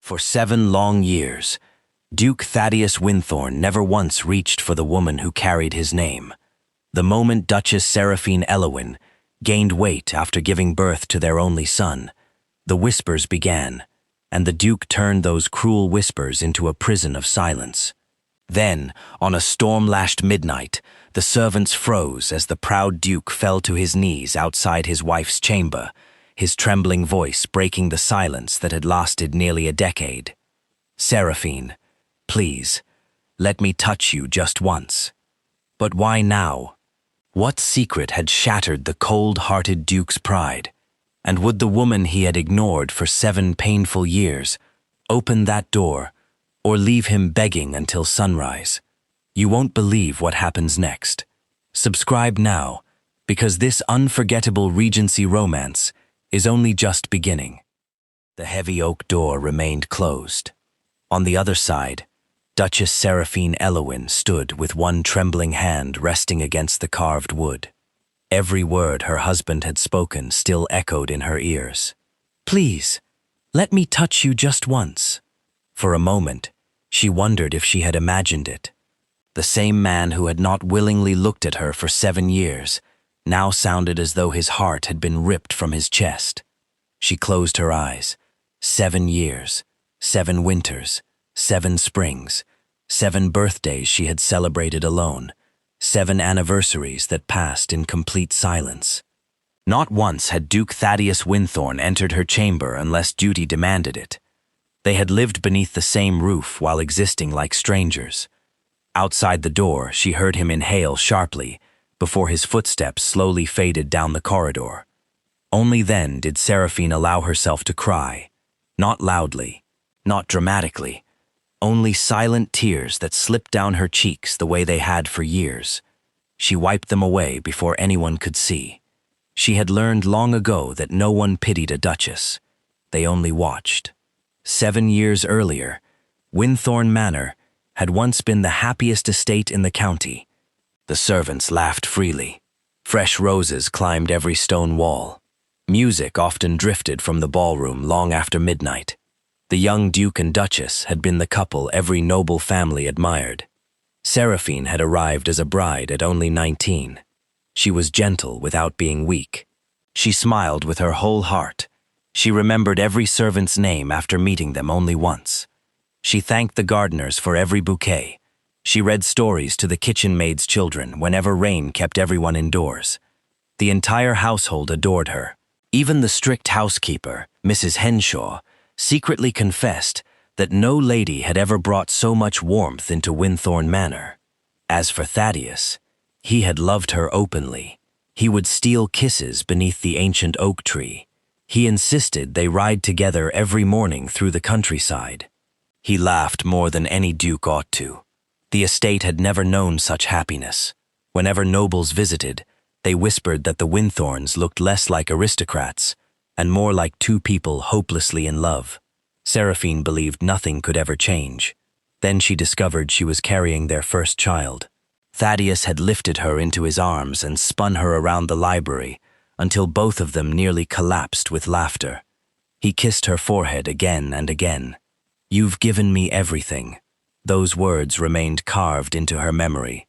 For 7 long years, Duke Thaddeus Wynthorne never once reached for the woman who carried his name. The moment Duchess Seraphine Ellowyn gained weight after giving birth to their only son, the whispers began, and the Duke turned those cruel whispers into a prison of silence. Then, on a storm-lashed midnight, the servants froze as the proud Duke fell to his knees outside his wife's chamber, his trembling voice breaking the silence that had lasted nearly a decade. "Seraphine, please, let me touch you just once." But why now? What secret had shattered the cold-hearted Duke's pride? And would the woman he had ignored for 7 painful years open that door, or leave him begging until sunrise? You won't believe what happens next. Subscribe now, because this unforgettable Regency romance is only just beginning. The heavy oak door remained closed. On the other side, Duchess Seraphine Ellowyn stood with one trembling hand resting against the carved wood. Every word her husband had spoken still echoed in her ears. "Please, let me touch you just once." For a moment, she wondered if she had imagined it. The same man who had not willingly looked at her for 7 years now sounded as though his heart had been ripped from his chest. She closed her eyes. 7 years, 7 winters, 7 springs, 7 birthdays she had celebrated alone, 7 anniversaries that passed in complete silence. Not once had Duke Thaddeus Wynthorne entered her chamber unless duty demanded it. They had lived beneath the same roof while existing like strangers. Outside the door, she heard him inhale sharply before his footsteps slowly faded down the corridor. Only then did Seraphine allow herself to cry, not loudly, not dramatically, only silent tears that slipped down her cheeks the way they had for years. She wiped them away before anyone could see. She had learned long ago that no one pitied a duchess. They only watched. 7 years earlier, Wynthorne Manor had once been the happiest estate in the county. The servants laughed freely. Fresh roses climbed every stone wall. Music often drifted from the ballroom long after midnight. The young Duke and Duchess had been the couple every noble family admired. Seraphine had arrived as a bride at only 19. She was gentle without being weak. She smiled with her whole heart. She remembered every servant's name after meeting them only once. She thanked the gardeners for every bouquet. She read stories to the kitchen maid's children whenever rain kept everyone indoors. The entire household adored her. Even the strict housekeeper, Mrs. Henshaw, secretly confessed that no lady had ever brought so much warmth into Wynthorne Manor. As for Thaddeus, he had loved her openly. He would steal kisses beneath the ancient oak tree. He insisted they ride together every morning through the countryside. He laughed more than any duke ought to. The estate had never known such happiness. Whenever nobles visited, they whispered that the Wynthornes looked less like aristocrats and more like 2 people hopelessly in love. Seraphine believed nothing could ever change. Then she discovered she was carrying their first child. Thaddeus had lifted her into his arms and spun her around the library until both of them nearly collapsed with laughter. He kissed her forehead again and again. "You've given me everything." Those words remained carved into her memory.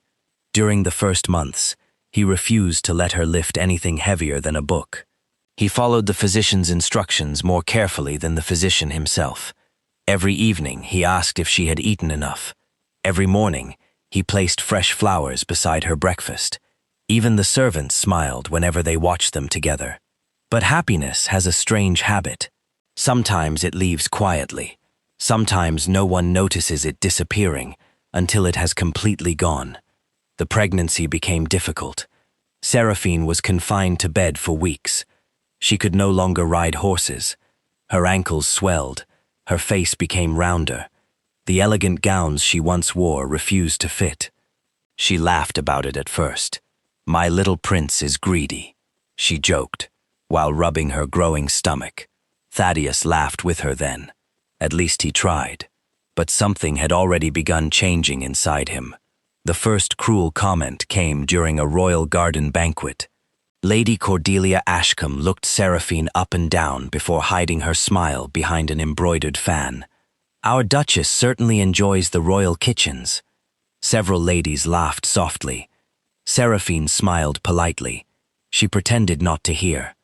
During the first months, he refused to let her lift anything heavier than a book. He followed the physician's instructions more carefully than the physician himself. Every evening, he asked if she had eaten enough. Every morning, he placed fresh flowers beside her breakfast. Even the servants smiled whenever they watched them together. But happiness has a strange habit. Sometimes it leaves quietly. Sometimes no one notices it disappearing until it has completely gone. The pregnancy became difficult. Seraphine was confined to bed for weeks. She could no longer ride horses. Her ankles swelled. Her face became rounder. The elegant gowns she once wore refused to fit. She laughed about it at first. "My little prince is greedy," she joked, while rubbing her growing stomach. Thaddeus laughed with her then. At least he tried. But something had already begun changing inside him. The first cruel comment came during a royal garden banquet. Lady Cordelia Ashcombe looked Seraphine up and down before hiding her smile behind an embroidered fan. Our Duchess certainly enjoys the royal kitchens." Several ladies laughed softly. Seraphine smiled politely. She pretended not to hear.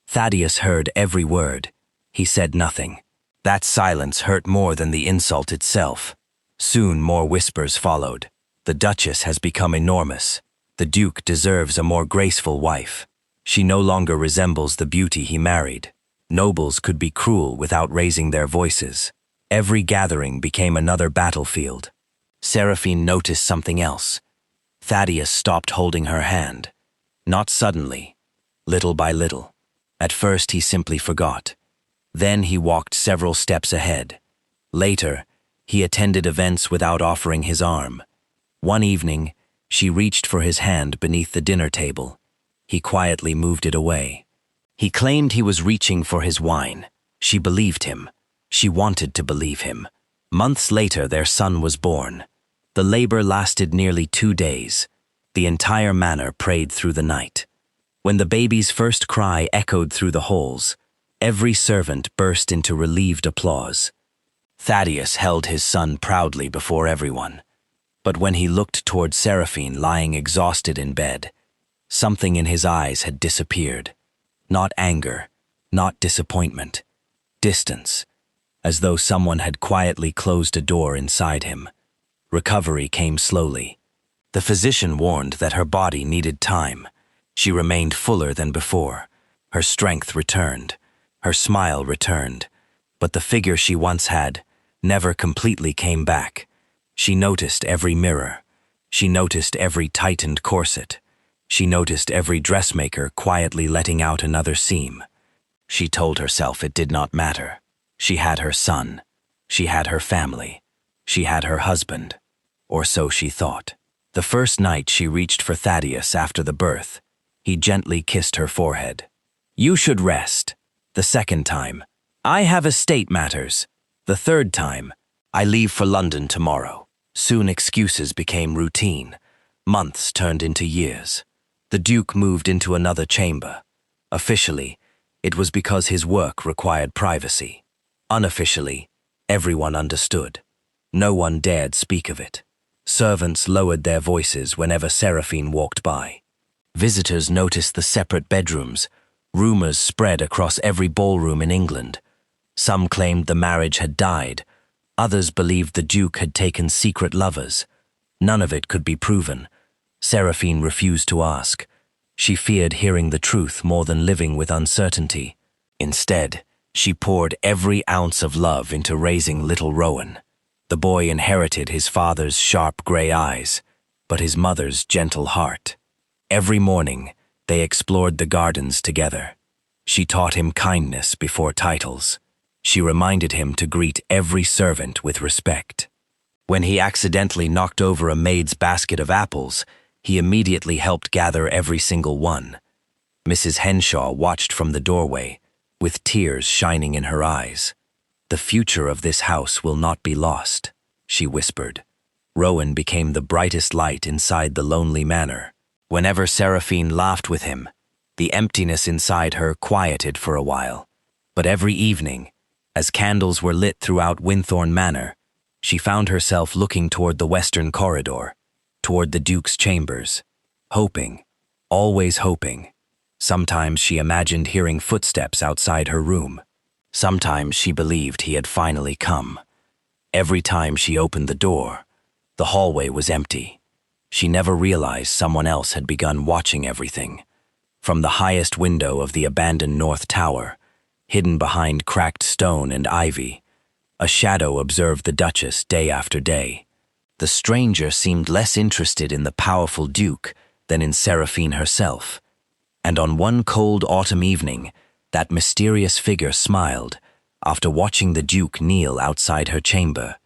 Thaddeus heard every word. He said nothing. That silence hurt more than the insult itself. Soon more whispers followed. "The Duchess has become enormous. The Duke deserves a more graceful wife. She no longer resembles the beauty he married. Nobles could be cruel without raising their voices." Every gathering became another battlefield. Seraphine noticed something else. Thaddeus stopped holding her hand. Not suddenly, little by little. At first he simply forgot. Then he walked several steps ahead. Later, he attended events without offering his arm. One evening, she reached for his hand beneath the dinner table. He quietly moved it away. He claimed he was reaching for his wine. She believed him. She wanted to believe him. Months later, their son was born. The labor lasted nearly 2 days. The entire manor prayed through the night. When the baby's first cry echoed through the halls, every servant burst into relieved applause. Thaddeus held his son proudly before everyone. But when he looked toward Seraphine lying exhausted in bed, something in his eyes had disappeared. Not anger, not disappointment. Distance, as though someone had quietly closed a door inside him. Recovery came slowly. The physician warned that her body needed time. She remained fuller than before. Her strength returned. Her smile returned. But the figure she once had never completely came back. She noticed every mirror. She noticed every tightened corset. She noticed every dressmaker quietly letting out another seam. She told herself it did not matter. She had her son. She had her family. She had her husband. Or so she thought. The first night she reached for Thaddeus after the birth. He gently kissed her forehead. "You should rest." The second time, "I have estate matters." The third time, "I leave for London tomorrow." Soon excuses became routine. Months turned into years. The Duke moved into another chamber. Officially, it was because his work required privacy. Unofficially, everyone understood. No one dared speak of it. Servants lowered their voices whenever Seraphine walked by. Visitors noticed the separate bedrooms. Rumors spread across every ballroom in England. Some claimed the marriage had died. Others believed the Duke had taken secret lovers. None of it could be proven. Seraphine refused to ask. She feared hearing the truth more than living with uncertainty. Instead, she poured every ounce of love into raising little Rowan. The boy inherited his father's sharp gray eyes, but his mother's gentle heart. Every morning, they explored the gardens together. She taught him kindness before titles. She reminded him to greet every servant with respect. When he accidentally knocked over a maid's basket of apples, he immediately helped gather every single one. Mrs. Henshaw watched from the doorway, with tears shining in her eyes. "The future of this house will not be lost," she whispered. Rowan became the brightest light inside the lonely manor. Whenever Seraphine laughed with him, the emptiness inside her quieted for a while. But every evening, as candles were lit throughout Wynthorne Manor, she found herself looking toward the western corridor, toward the Duke's chambers, hoping, always hoping. Sometimes she imagined hearing footsteps outside her room. Sometimes she believed he had finally come. Every time she opened the door, the hallway was empty. She never realized someone else had begun watching everything. From the highest window of the abandoned North Tower, hidden behind cracked stone and ivy, a shadow observed the Duchess day after day. The stranger seemed less interested in the powerful Duke than in Seraphine herself. And on one cold autumn evening, that mysterious figure smiled after watching the Duke kneel outside her chamber,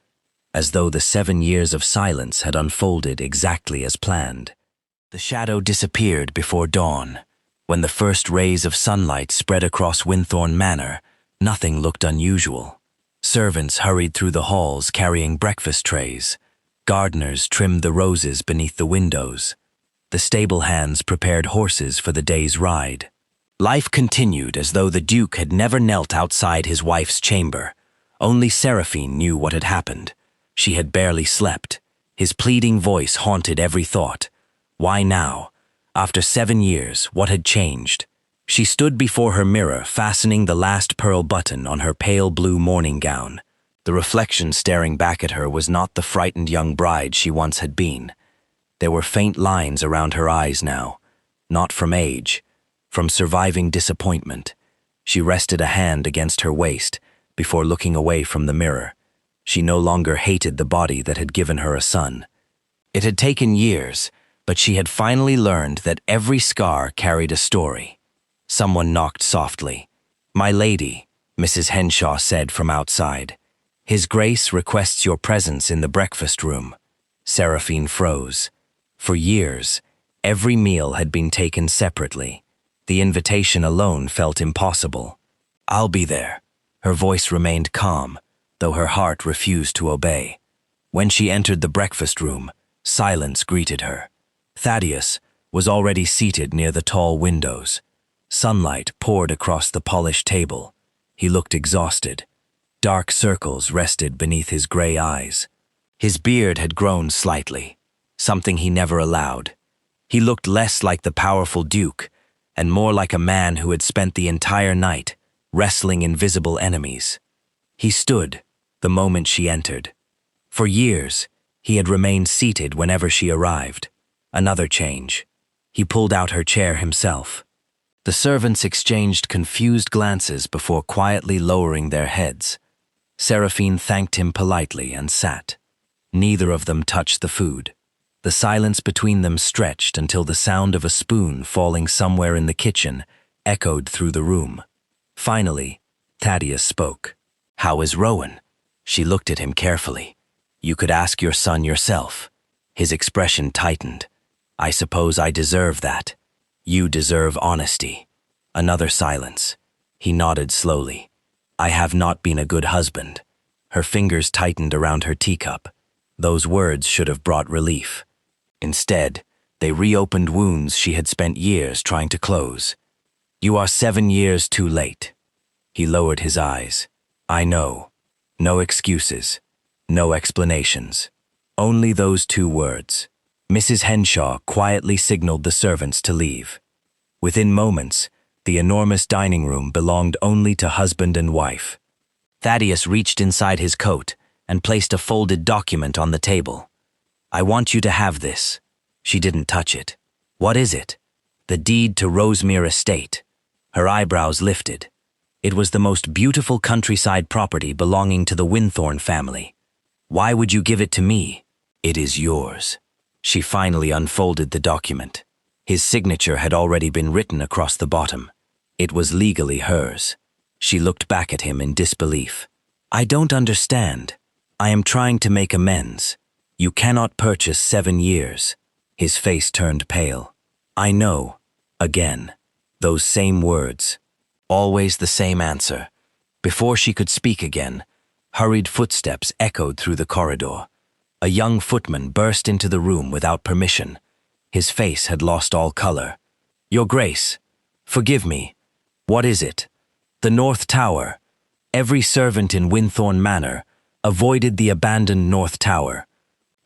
as though the 7 years of silence had unfolded exactly as planned. The shadow disappeared before dawn. When the first rays of sunlight spread across Wynthorne Manor, nothing looked unusual. Servants hurried through the halls carrying breakfast trays. Gardeners trimmed the roses beneath the windows. The stable hands prepared horses for the day's ride. Life continued as though the Duke had never knelt outside his wife's chamber, Only Seraphine knew what had happened. She had barely slept. His pleading voice haunted every thought. Why now? After 7 years, what had changed? She stood before her mirror, fastening the last pearl button on her pale blue morning gown. The reflection staring back at her was not the frightened young bride she once had been. There were faint lines around her eyes now, not from age, from surviving disappointment. She rested a hand against her waist before looking away from the mirror. She no longer hated the body that had given her a son. It had taken years, but she had finally learned that every scar carried a story. Someone knocked softly. "My lady," Mrs. Henshaw said from outside. "His Grace requests your presence in the breakfast room." Seraphine froze. For years, every meal had been taken separately. The invitation alone felt impossible. "I'll be there." Her voice remained calm, though her heart refused to obey. When she entered the breakfast room, silence greeted her. Thaddeus was already seated near the tall windows. Sunlight poured across the polished table. He looked exhausted. Dark circles rested beneath his gray eyes. His beard had grown slightly, something he never allowed. He looked less like the powerful duke and more like a man who had spent the entire night wrestling invisible enemies. He stood the moment she entered. For years, he had remained seated whenever she arrived. Another change. He pulled out her chair himself. The servants exchanged confused glances before quietly lowering their heads. Seraphine thanked him politely and sat. Neither of them touched the food. The silence between them stretched until the sound of a spoon falling somewhere in the kitchen echoed through the room. Finally, Thaddeus spoke. "How is Rowan?" She looked at him carefully. "You could ask your son yourself." His expression tightened. "I suppose I deserve that. You deserve honesty." Another silence. He nodded slowly. "I have not been a good husband." Her fingers tightened around her teacup. Those words should have brought relief. Instead, they reopened wounds she had spent years trying to close. "You are 7 years too late." He lowered his eyes. "I know. No excuses. No explanations. Only those 2 words." Mrs. Henshaw quietly signaled the servants to leave. Within moments, the enormous dining room belonged only to husband and wife. Thaddeus reached inside his coat and placed a folded document on the table. "I want you to have this." She didn't touch it. "What is it?" "The deed to Rosemere Estate." Her eyebrows lifted. It was the most beautiful countryside property belonging to the Wynthorne family. "Why would you give it to me?" "It is yours." She finally unfolded the document. His signature had already been written across the bottom. It was legally hers. She looked back at him in disbelief. "I don't understand. I am trying to make amends. You cannot purchase 7 years. His face turned pale. "I know." Again. Those same words. Always the same answer. Before she could speak again, hurried footsteps echoed through the corridor. A young footman burst into the room without permission. His face had lost all color. "Your Grace, forgive me. What is it?" "The North Tower. Every servant in Wynthorne Manor avoided the abandoned North Tower.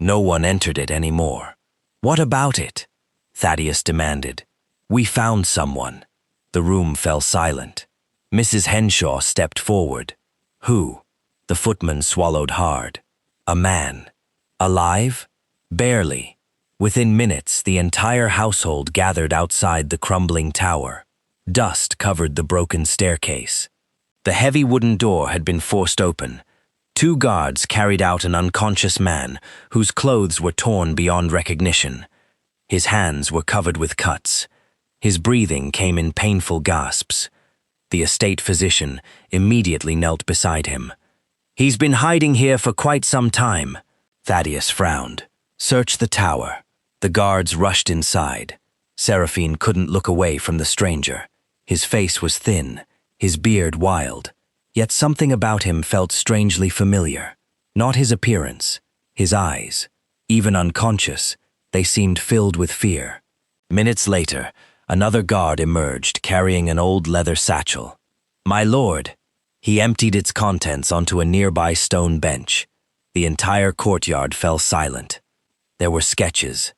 No one entered it anymore." "What about it?" Thaddeus demanded. "We found someone." The room fell silent. Mrs. Henshaw stepped forward. "Who?" The footman swallowed hard. "A man." "Alive?" "Barely." Within minutes, the entire household gathered outside the crumbling tower. Dust covered the broken staircase. The heavy wooden door had been forced open. 2 guards carried out an unconscious man whose clothes were torn beyond recognition. His hands were covered with cuts. His breathing came in painful gasps. The estate physician immediately knelt beside him. "He's been hiding here for quite some time." Thaddeus frowned. "Search the tower." The guards rushed inside. Seraphine couldn't look away from the stranger. His face was thin, his beard wild, yet something about him felt strangely familiar. Not his appearance, his eyes. Even unconscious, they seemed filled with fear. Minutes later, another guard emerged carrying an old leather satchel. "My lord." He emptied its contents onto a nearby stone bench. The entire courtyard fell silent. There were sketches,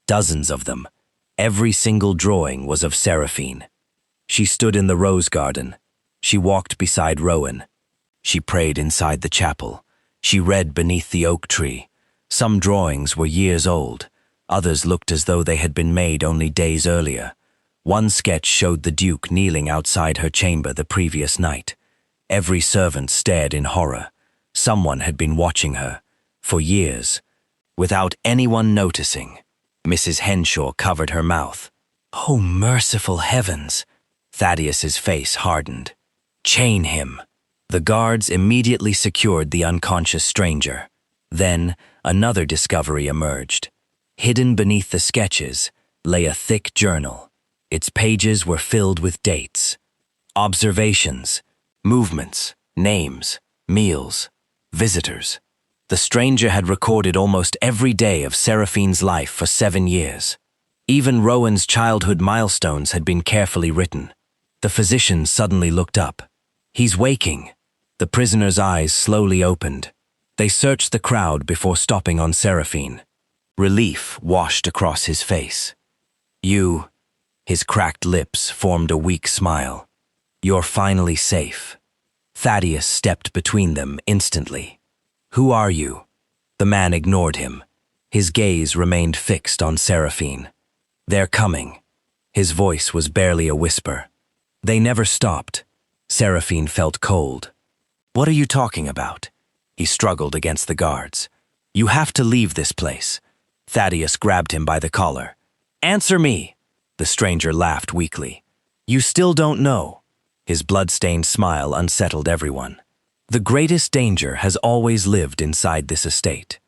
dozens of them. Every single drawing was of Seraphine. She stood in the rose garden. She walked beside Rowan. She prayed inside the chapel. She read beneath the oak tree. Some drawings were years old. Others looked as though they had been made only days earlier. One sketch showed the Duke kneeling outside her chamber the previous night. Every servant stared in horror. Someone had been watching her, for years, without anyone noticing. Mrs. Henshaw covered her mouth. "Oh, merciful heavens!" Thaddeus's face hardened. "Chain him." The guards immediately secured the unconscious stranger. Then, another discovery emerged. Hidden beneath the sketches lay a thick journal. Its pages were filled with dates, observations, movements, names, meals, visitors. The stranger had recorded almost every day of Seraphine's life for 7 years. Even Rowan's childhood milestones had been carefully written. The physician suddenly looked up. "He's waking." The prisoner's eyes slowly opened. They searched the crowd before stopping on Seraphine. Relief washed across his face. "You," his cracked lips formed a weak smile. "You're finally safe." Thaddeus stepped between them instantly. "Who are you?" The man ignored him. His gaze remained fixed on Seraphine. "They're coming." His voice was barely a whisper. They never stopped. Seraphine felt cold. "What are you talking about?" He struggled against the guards. "You have to leave this place." Thaddeus grabbed him by the collar. "Answer me!" The stranger laughed weakly. "You still don't know." His blood-stained smile unsettled everyone. "The greatest danger has always lived inside this estate."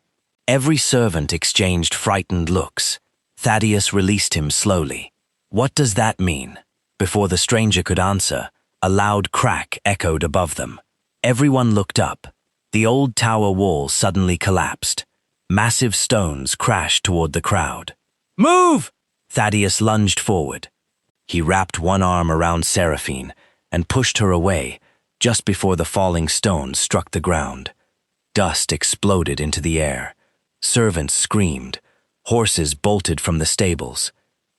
Every servant exchanged frightened looks. Thaddeus released him slowly. "What does that mean?" Before the stranger could answer, a loud crack echoed above them. Everyone looked up. The old tower wall suddenly collapsed. Massive stones crashed toward the crowd. "Move!" Thaddeus lunged forward. He wrapped one arm around Seraphine and pushed her away just before the falling stones struck the ground. Dust exploded into the air. Servants screamed. Horses bolted from the stables.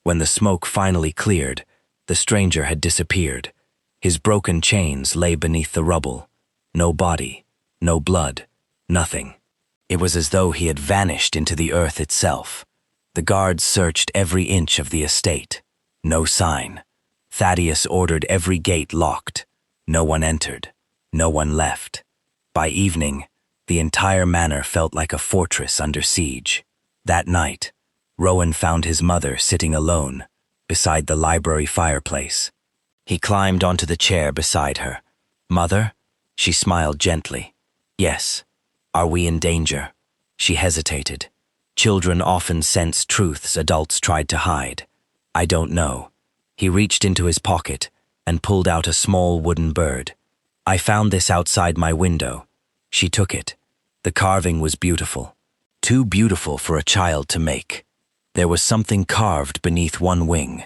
When the smoke finally cleared, the stranger had disappeared. His broken chains lay beneath the rubble. No body, no blood, nothing. It was as though he had vanished into the earth itself. The guards searched every inch of the estate. No sign. Thaddeus ordered every gate locked. No one entered. No one left. By evening, the entire manor felt like a fortress under siege. That night, Rowan found his mother sitting alone beside the library fireplace. He climbed onto the chair beside her. "Mother?" She smiled gently. "Yes. Are we in danger?" She hesitated. Children often sense truths adults tried to hide. "I don't know." He reached into his pocket and pulled out a small wooden bird. "I found this outside my window." She took it. The carving was beautiful. Too beautiful for a child to make. There was something carved beneath one wing.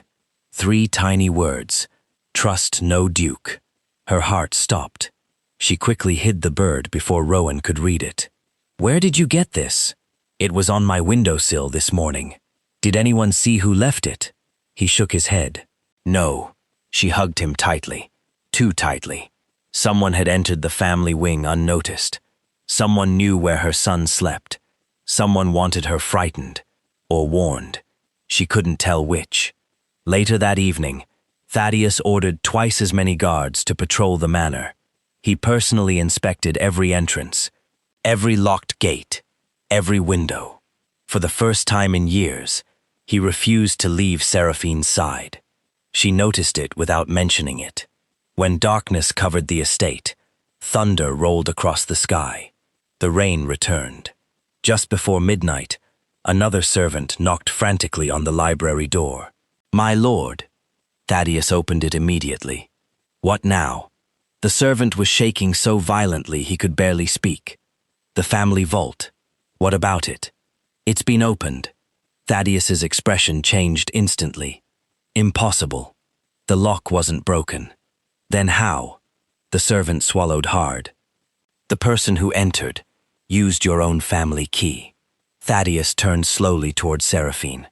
3 tiny words, "Trust no Duke." Her heart stopped. She quickly hid the bird before Rowan could read it. "Where did you get this?" "It was on my windowsill this morning." "Did anyone see who left it?" He shook his head. "No." She hugged him tightly. Too tightly. Someone had entered the family wing unnoticed. Someone knew where her son slept. Someone wanted her frightened, or warned. She couldn't tell which. Later that evening, Thaddeus ordered twice as many guards to patrol the manor. He personally inspected every entrance, every locked gate, every window. For the first time in years, he refused to leave Seraphine's side. She noticed it without mentioning it. When darkness covered the estate, thunder rolled across the sky. The rain returned. Just before midnight, another servant knocked frantically on the library door. "My lord." Thaddeus opened it immediately. "What now?" The servant was shaking so violently he could barely speak. "The family vault. What about it?" "It's been opened." Thaddeus's expression changed instantly. "Impossible. The lock wasn't broken." "Then how?" The servant swallowed hard. The person who entered used your own family key. Thaddeus turned slowly toward Seraphine.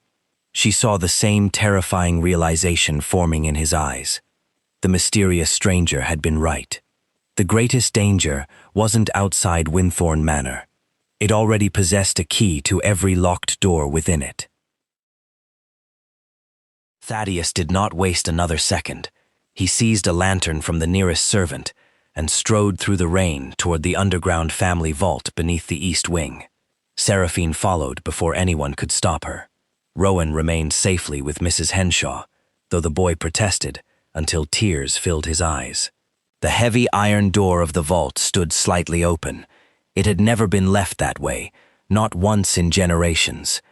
She saw the same terrifying realization forming in his eyes. The mysterious stranger had been right. The greatest danger wasn't outside Wynthorne Manor. It already possessed a key to every locked door within it. Thaddeus did not waste another second. He seized a lantern from the nearest servant and strode through the rain toward the underground family vault beneath the east wing. Seraphine followed before anyone could stop her. Rowan remained safely with Mrs. Henshaw, though the boy protested until tears filled his eyes. The heavy iron door of the vault stood slightly open. It had never been left that way, not once in generations.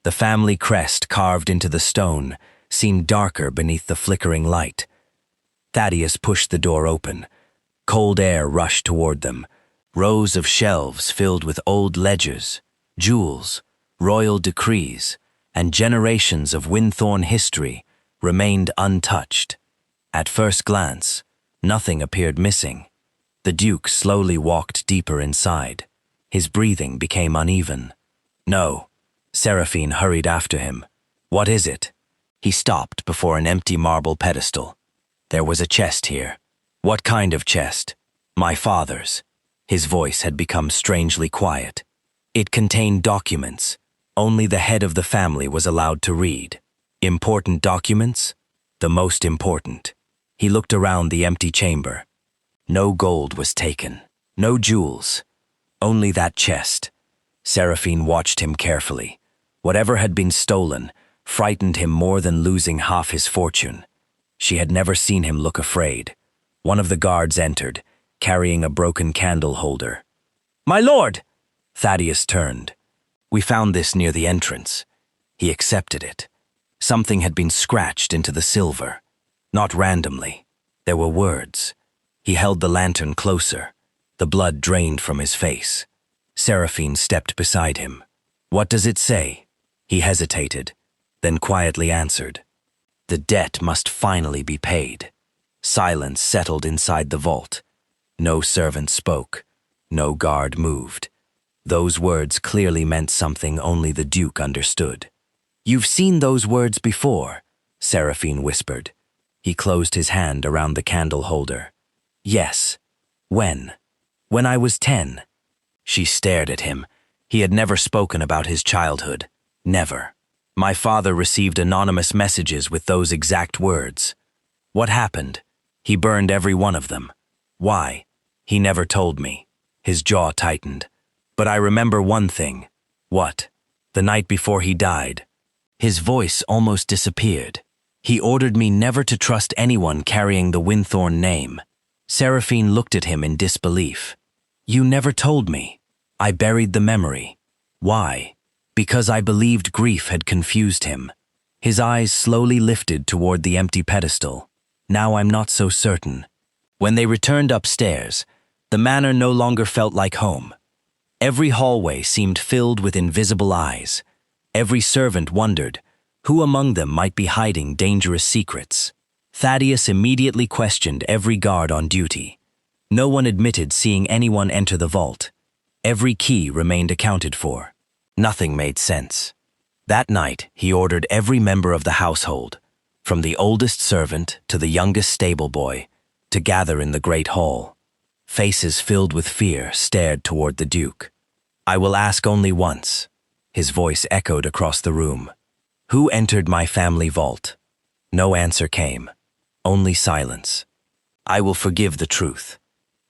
The family crest carved into the stone seemed darker beneath the flickering light. Thaddeus pushed the door open. Cold air rushed toward them. Rows of shelves filled with old ledgers, jewels, royal decrees, and generations of Wynthorne history remained untouched. At first glance, nothing appeared missing. The Duke slowly walked deeper inside. His breathing became uneven. "No." Seraphine hurried after him. "What is it?" He stopped before an empty marble pedestal. There was a chest here. "What kind of chest?" "My father's." His voice had become strangely quiet. It contained documents. Only the head of the family was allowed to read. Important documents? The most important. He looked around the empty chamber. No gold was taken. No jewels. Only that chest. Seraphine watched him carefully. Whatever had been stolen frightened him more than losing half his fortune. She had never seen him look afraid. One of the guards entered, carrying a broken candle holder. "My lord!" Thaddeus turned. "We found this near the entrance." He accepted it. Something had been scratched into the silver. Not randomly. There were words. He held the lantern closer. The blood drained from his face. Seraphine stepped beside him. "What does it say?" He hesitated, then quietly answered. "The debt must finally be paid." Silence settled inside the vault. No servant spoke. No guard moved. Those words clearly meant something only the Duke understood. "You've seen those words before," Seraphine whispered. He closed his hand around the candle holder. "Yes." "When?" "When I was 10. She stared at him. He had never spoken about his childhood. Never. "My father received anonymous messages with those exact words." "What happened?" "He burned every one of them." "Why?" "He never told me." His jaw tightened. "But I remember one thing." "What?" "The night before he died." His voice almost disappeared. "He ordered me never to trust anyone carrying the Wynthorne name." Seraphine looked at him in disbelief. "You never told me." "I buried the memory." "Why?" "Because I believed grief had confused him." His eyes slowly lifted toward the empty pedestal. "Now I'm not so certain." When they returned upstairs, the manor no longer felt like home. Every hallway seemed filled with invisible eyes. Every servant wondered who among them might be hiding dangerous secrets. Thaddeus immediately questioned every guard on duty. No one admitted seeing anyone enter the vault. Every key remained accounted for. Nothing made sense. That night, he ordered every member of the household, from the oldest servant to the youngest stable boy, to gather in the great hall. Faces filled with fear stared toward the Duke. "I will ask only once." His voice echoed across the room. "Who entered my family vault?" No answer came. Only silence. "I will forgive the truth."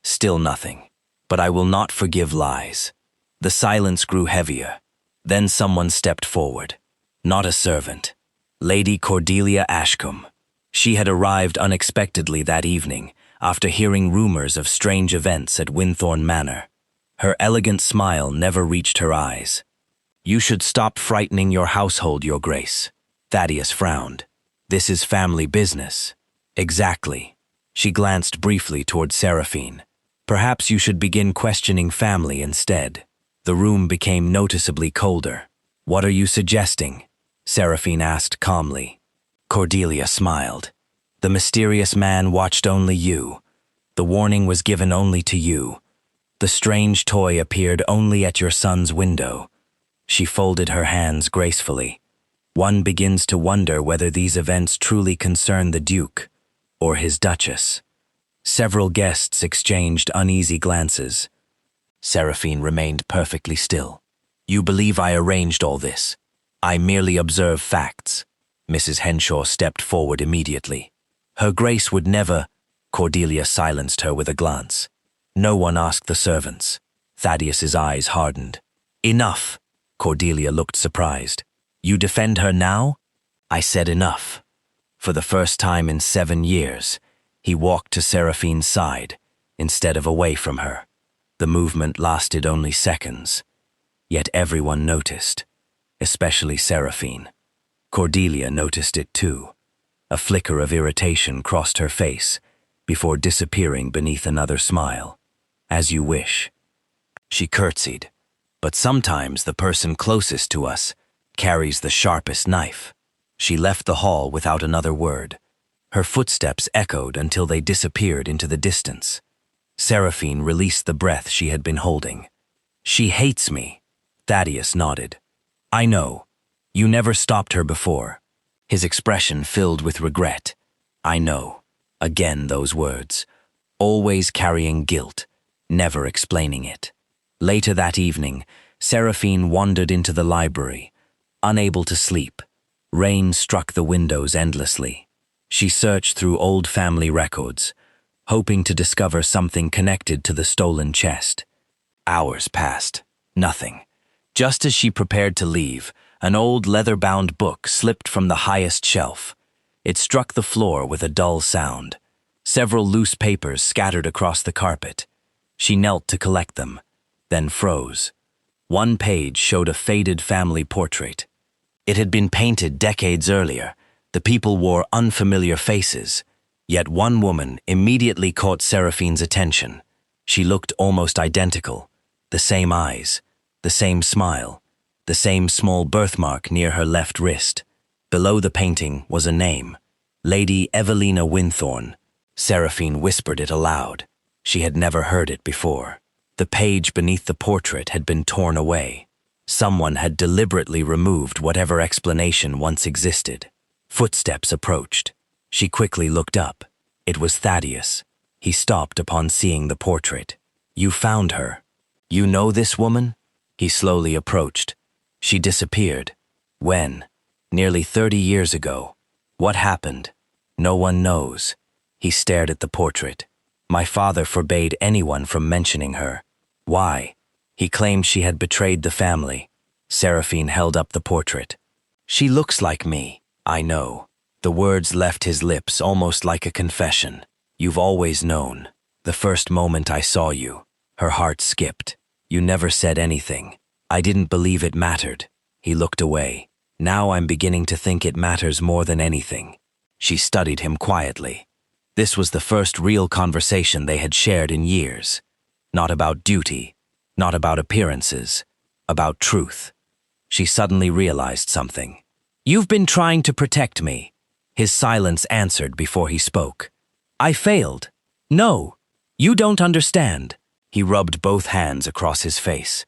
Still nothing. "But I will not forgive lies." The silence grew heavier. Then someone stepped forward. Not a servant. Lady Cordelia Ashcombe. She had arrived unexpectedly that evening, after hearing rumors of strange events at Wynthorne Manor. Her elegant smile never reached her eyes. "You should stop frightening your household, Your Grace." Thaddeus frowned. "This is family business." "Exactly." She glanced briefly toward Seraphine. "Perhaps you should begin questioning family instead." The room became noticeably colder. "What are you suggesting?" Seraphine asked calmly. Cordelia smiled. "The mysterious man watched only you. The warning was given only to you. The strange toy appeared only at your son's window. She folded her hands gracefully. One begins to wonder whether these events truly concern the Duke or his Duchess. Several guests exchanged uneasy glances. Seraphine remained perfectly still. You believe I arranged all this? I merely observe facts. Mrs. Henshaw stepped forward immediately. Her Grace would never. Cordelia silenced her with a glance. No one asked the servants. Thaddeus's eyes hardened. Enough. Cordelia looked surprised. You defend her now? I said enough. For the first time in 7 years, he walked to Seraphine's side, instead of away from her. The movement lasted only seconds. Yet everyone noticed, especially Seraphine. Cordelia noticed it too. A flicker of irritation crossed her face, before disappearing beneath another smile. As you wish. She curtsied. But sometimes the person closest to us carries the sharpest knife. She left the hall without another word. Her footsteps echoed until they disappeared into the distance. Seraphine released the breath she had been holding. She hates me. Thaddeus nodded. I know. You never stopped her before. His expression filled with regret. I know. Again those words. Always carrying guilt, never explaining it. Later that evening, Seraphine wandered into the library, unable to sleep. Rain struck the windows endlessly. She searched through old family records, hoping to discover something connected to the stolen chest. Hours passed. Nothing. Just as she prepared to leave, an old leather-bound book slipped from the highest shelf. It struck the floor with a dull sound. Several loose papers scattered across the carpet. She knelt to collect them, then froze. One page showed a faded family portrait. It had been painted decades earlier. The people wore unfamiliar faces. Yet one woman immediately caught Seraphine's attention. She looked almost identical. The same eyes, the same smile, the same small birthmark near her left wrist. Below the painting was a name, Lady Evelina Wynthorne. Seraphine whispered it aloud. She had never heard it before. The page beneath the portrait had been torn away. Someone had deliberately removed whatever explanation once existed. Footsteps approached. She quickly looked up. It was Thaddeus. He stopped upon seeing the portrait. You found her. You know this woman? He slowly approached. She disappeared. When? Nearly 30 years ago. What happened? No one knows. He stared at the portrait. My father forbade anyone from mentioning her. Why? He claimed she had betrayed the family. Seraphine held up the portrait. She looks like me. I know. The words left his lips almost like a confession. You've always known. The first moment I saw you. Her heart skipped. You never said anything. I didn't believe it mattered. He looked away. Now I'm beginning to think it matters more than anything. She studied him quietly. This was the first real conversation they had shared in years. Not about duty, not about appearances, about truth. She suddenly realized something. You've been trying to protect me. His silence answered before he spoke. I failed. No, you don't understand. He rubbed both hands across his face.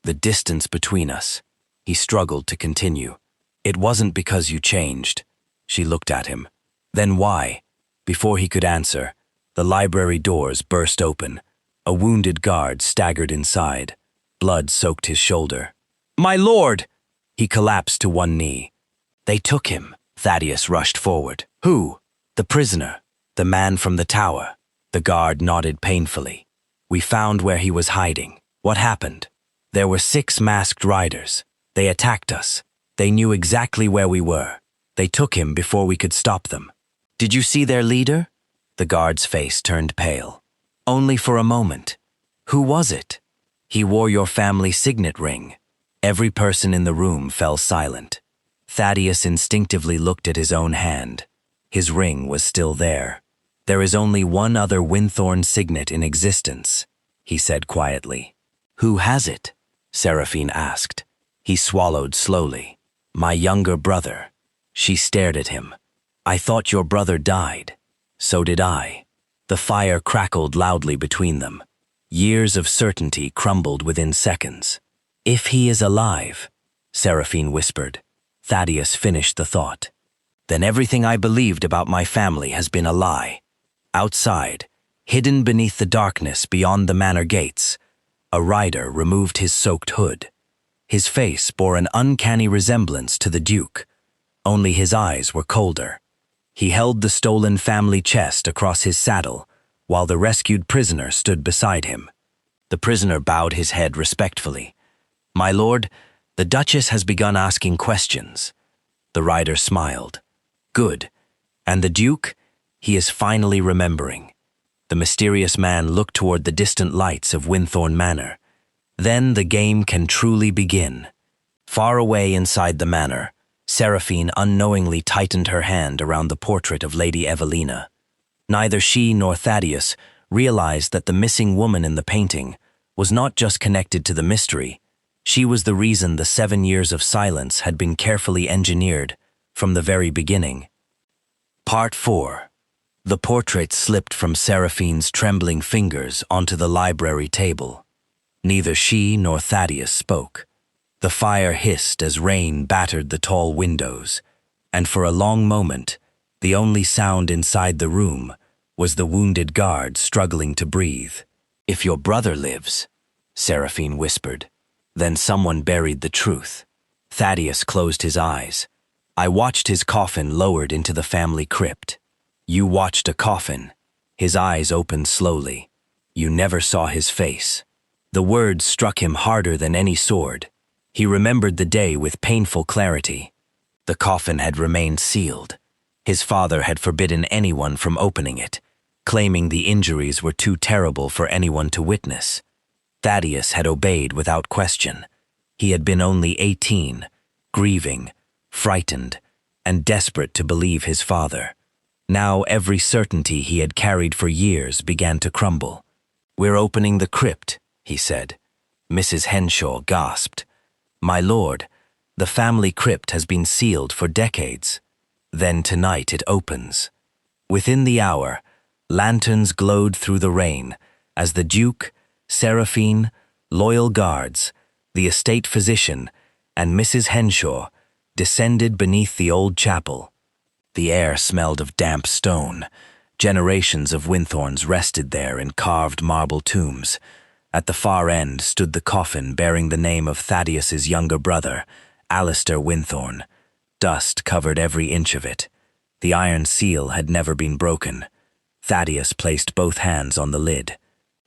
The distance between us. He struggled to continue. It wasn't because you changed. She looked at him. Then why? Before he could answer, the library doors burst open. A wounded guard staggered inside. Blood soaked his shoulder. My lord! He collapsed to one knee. They took him. Thaddeus rushed forward. Who? The prisoner. The man from the tower. The guard nodded painfully. We found where he was hiding. What happened? There were 6 masked riders. They attacked us. They knew exactly where we were. They took him before we could stop them. Did you see their leader? The guard's face turned pale. Only for a moment. Who was it? He wore your family signet ring. Every person in the room fell silent. Thaddeus instinctively looked at his own hand. His ring was still there. There is only one other Wynthorne signet in existence, he said quietly. Who has it? Seraphine asked. He swallowed slowly. My younger brother. She stared at him. I thought your brother died. So did I. The fire crackled loudly between them. Years of certainty crumbled within seconds. "If he is alive," Seraphine whispered. Thaddeus finished the thought. "Then everything I believed about my family has been a lie." Outside, hidden beneath the darkness beyond the manor gates, a rider removed his soaked hood. His face bore an uncanny resemblance to the Duke, only his eyes were colder. He held the stolen family chest across his saddle, while the rescued prisoner stood beside him. The prisoner bowed his head respectfully. "My lord, the Duchess has begun asking questions." The rider smiled. "Good. And the Duke? He is finally remembering." The mysterious man looked toward the distant lights of Wynthorne Manor. Then the game can truly begin. Far away inside the manor, Seraphine unknowingly tightened her hand around the portrait of Lady Evelina. Neither she nor Thaddeus realized that the missing woman in the painting was not just connected to the mystery. She was the reason the 7 years of silence had been carefully engineered from the very beginning. Part 4. The portrait slipped from Seraphine's trembling fingers onto the library table. Neither she nor Thaddeus spoke. The fire hissed as rain battered the tall windows, and for a long moment, the only sound inside the room was the wounded guard struggling to breathe. "If your brother lives," Seraphine whispered, "then someone buried the truth." Thaddeus closed his eyes. "I watched his coffin lowered into the family crypt." "You watched a coffin." His eyes opened slowly. "You never saw his face." The words struck him harder than any sword. He remembered the day with painful clarity. The coffin had remained sealed. His father had forbidden anyone from opening it, claiming the injuries were too terrible for anyone to witness. Thaddeus had obeyed without question. He had been only 18, grieving, frightened, and desperate to believe his father. Now every certainty he had carried for years began to crumble. "We're opening the crypt," he said. Mrs. Henshaw gasped. "My lord, the family crypt has been sealed for decades." "Then tonight it opens." Within the hour, lanterns glowed through the rain as the Duke, Seraphine, loyal guards, the estate physician, and Mrs. Henshaw descended beneath the old chapel. The air smelled of damp stone. Generations of Wynthornes rested there in carved marble tombs. At the far end stood the coffin bearing the name of Thaddeus's younger brother, Alistair Wynthorne. Dust covered every inch of it. The iron seal had never been broken. Thaddeus placed both hands on the lid.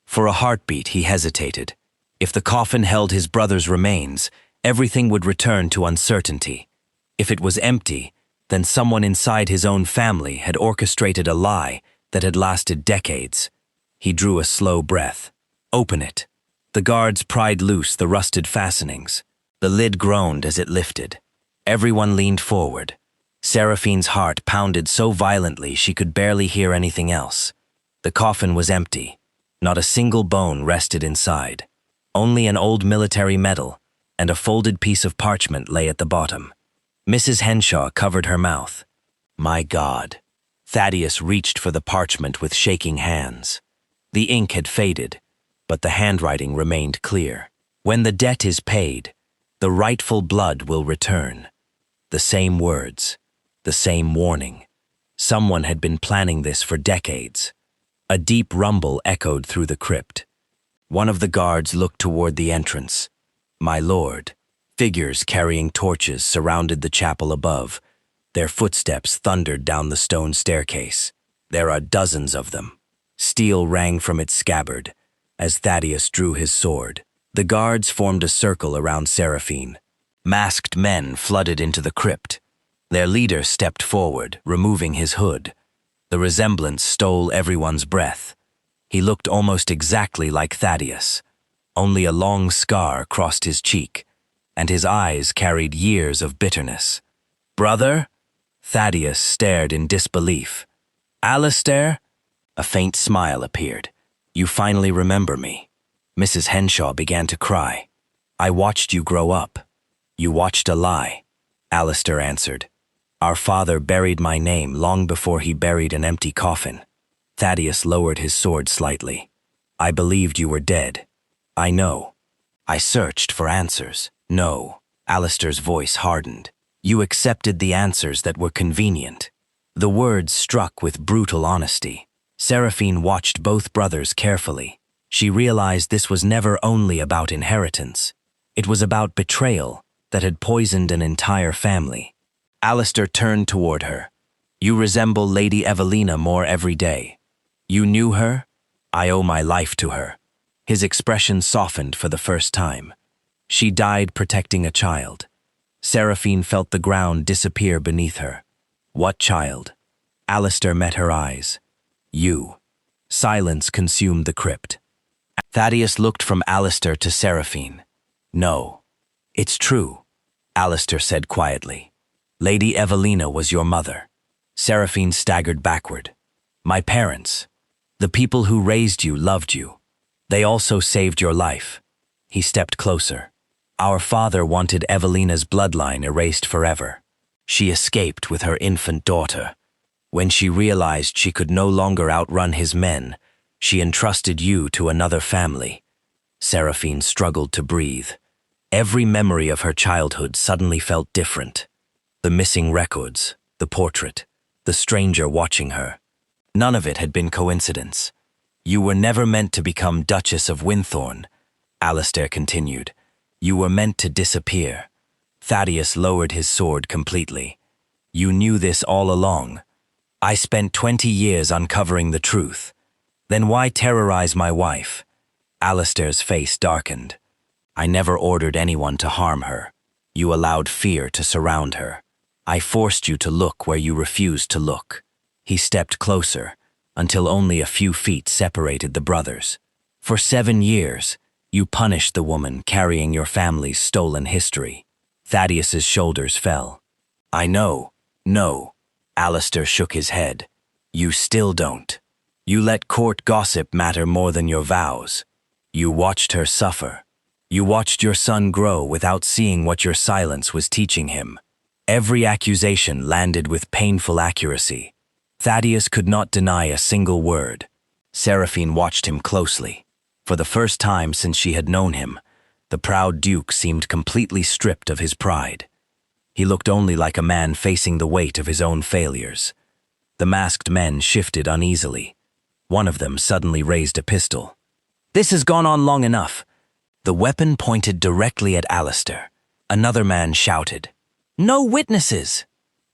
For a heartbeat, he hesitated. If the coffin held his brother's remains, everything would return to uncertainty. If it was empty, then someone inside his own family had orchestrated a lie that had lasted decades. He drew a slow breath. "Open it." The guards pried loose the rusted fastenings. The lid groaned as it lifted. Everyone leaned forward. Seraphine's heart pounded so violently she could barely hear anything else. The coffin was empty. Not a single bone rested inside. Only an old military medal and a folded piece of parchment lay at the bottom. Mrs. Henshaw covered her mouth. "My God." Thaddeus reached for the parchment with shaking hands. The ink had faded, but the handwriting remained clear. "When the debt is paid, the rightful blood will return." The same words, the same warning. Someone had been planning this for decades. A deep rumble echoed through the crypt. One of the guards looked toward the entrance. "My lord." Figures carrying torches surrounded the chapel above. Their footsteps thundered down the stone staircase. "There are dozens of them." Steel rang from its scabbard as Thaddeus drew his sword. The guards formed a circle around Seraphine. Masked men flooded into the crypt. Their leader stepped forward, removing his hood. The resemblance stole everyone's breath. He looked almost exactly like Thaddeus. Only a long scar crossed his cheek, and his eyes carried years of bitterness. "Brother?" Thaddeus stared in disbelief. "Alistair?" A faint smile appeared. "You finally remember me." Mrs. Henshaw began to cry. "I watched you grow up." "You watched a lie," Alistair answered. "Our father buried my name long before he buried an empty coffin." Thaddeus lowered his sword slightly. I believed you were dead. I know. I searched for answers. No. Alistair's voice hardened. You accepted the answers that were convenient. The words struck with brutal honesty. Seraphine watched both brothers carefully. She realized this was never only about inheritance. It was about betrayal that had poisoned an entire family. Alistair turned toward her. You resemble Lady Evelina more every day. You knew her? I owe my life to her. His expression softened for the first time. She died protecting a child. Seraphine felt the ground disappear beneath her. What child? Alistair met her eyes. You. Silence consumed the crypt. Thaddeus looked from Alistair to Seraphine. No. It's true, Alistair said quietly. Lady Evelina was your mother. Seraphine staggered backward. My parents. The people who raised you loved you. They also saved your life. He stepped closer. Our father wanted Evelina's bloodline erased forever. She escaped with her infant daughter. When she realized she could no longer outrun his men, she entrusted you to another family. Seraphine struggled to breathe. Every memory of her childhood suddenly felt different. The missing records, the portrait, the stranger watching her. None of it had been coincidence. You were never meant to become Duchess of Wynthorne, Alistair continued. You were meant to disappear. Thaddeus lowered his sword completely. You knew this all along. I spent 20 years uncovering the truth. Then why terrorize my wife? Alistair's face darkened. I never ordered anyone to harm her. You allowed fear to surround her. I forced you to look where you refused to look. He stepped closer, until only a few feet separated the brothers. For 7 years, you punished the woman carrying your family's stolen history. Thaddeus's shoulders fell. I know. No. Alistair shook his head. You still don't. You let court gossip matter more than your vows. You watched her suffer. You watched your son grow without seeing what your silence was teaching him. Every accusation landed with painful accuracy. Thaddeus could not deny a single word. Seraphine watched him closely. For the first time since she had known him, the proud duke seemed completely stripped of his pride. He looked only like a man facing the weight of his own failures. The masked men shifted uneasily. One of them suddenly raised a pistol. This has gone on long enough. The weapon pointed directly at Alistair. Another man shouted, No witnesses!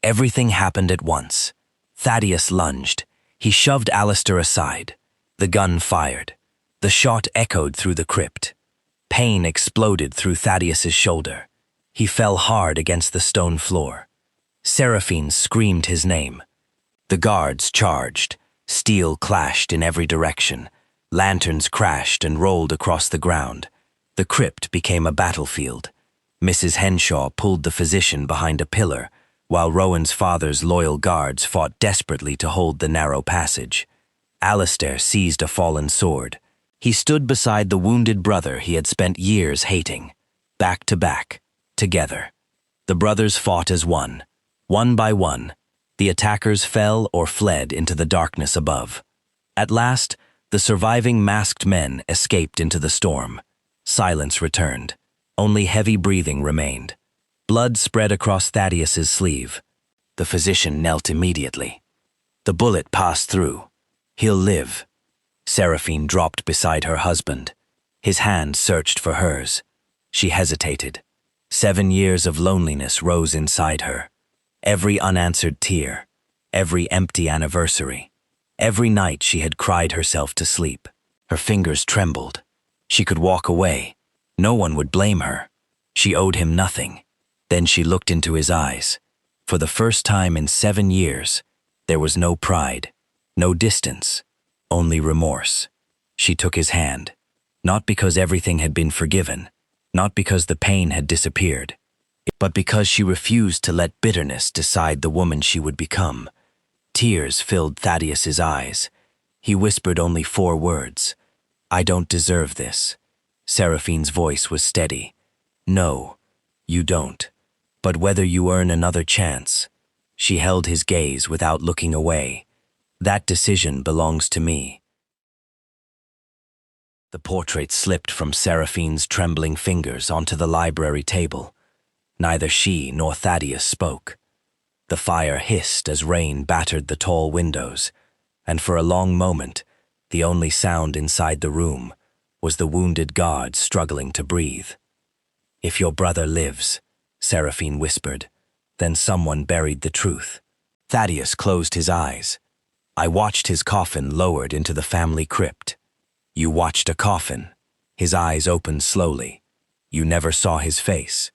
Everything happened at once. Thaddeus lunged. He shoved Alistair aside. The gun fired. The shot echoed through the crypt. Pain exploded through Thaddeus's shoulder. He fell hard against the stone floor. Seraphine screamed his name. The guards charged. Steel clashed in every direction. Lanterns crashed and rolled across the ground. The crypt became a battlefield. Mrs. Henshaw pulled the physician behind a pillar, while Rowan's father's loyal guards fought desperately to hold the narrow passage. Alistair seized a fallen sword. He stood beside the wounded brother he had spent years hating. Back to back, together. The brothers fought as one. One by one, the attackers fell or fled into the darkness above. At last, the surviving masked men escaped into the storm. Silence returned. Only heavy breathing remained. Blood spread across Thaddeus's sleeve. The physician knelt immediately. The bullet passed through. He'll live. Seraphine dropped beside her husband. His hand searched for hers. She hesitated. 7 years of loneliness rose inside her. Every unanswered tear, every empty anniversary, every night she had cried herself to sleep. Her fingers trembled. She could walk away. No one would blame her. She owed him nothing. Then she looked into his eyes. For the first time in 7 years, there was no pride, no distance, only remorse. She took his hand, not because everything had been forgiven, not because the pain had disappeared, but because she refused to let bitterness decide the woman she would become. Tears filled Thaddeus's eyes. He whispered only 4 words. I don't deserve this. Seraphine's voice was steady. No, you don't. But whether you earn another chance. She held his gaze without looking away. That decision belongs to me." The portrait slipped from Seraphine's trembling fingers onto the library table. Neither she nor Thaddeus spoke. The fire hissed as rain battered the tall windows, and for a long moment, the only sound inside the room was the wounded guard struggling to breathe. "If your brother lives," Seraphine whispered, "then someone buried the truth." Thaddeus closed his eyes. "I watched his coffin lowered into the family crypt." "You watched a coffin." His eyes opened slowly. "You never saw his face."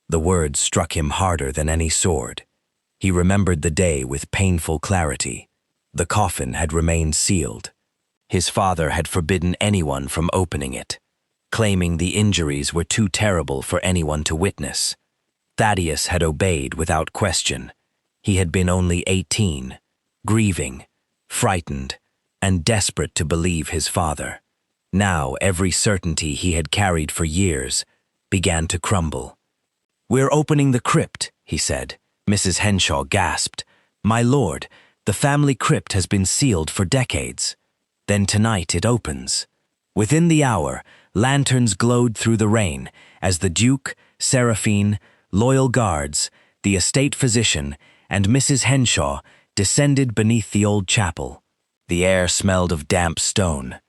The words struck him harder than any sword. He remembered the day with painful clarity. The coffin had remained sealed. His father had forbidden anyone from opening it, claiming the injuries were too terrible for anyone to witness. Thaddeus had obeyed without question. He had been only 18, grieving, frightened, and desperate to believe his father. Now every certainty he had carried for years began to crumble. "We're opening the crypt," he said. Mrs. Henshaw gasped. "My lord, the family crypt has been sealed for decades." Then tonight it opens. Within the hour, lanterns glowed through the rain as the Duke, Seraphine, loyal guards, the estate physician, and Mrs. Henshaw descended beneath the old chapel. The air smelled of damp stone.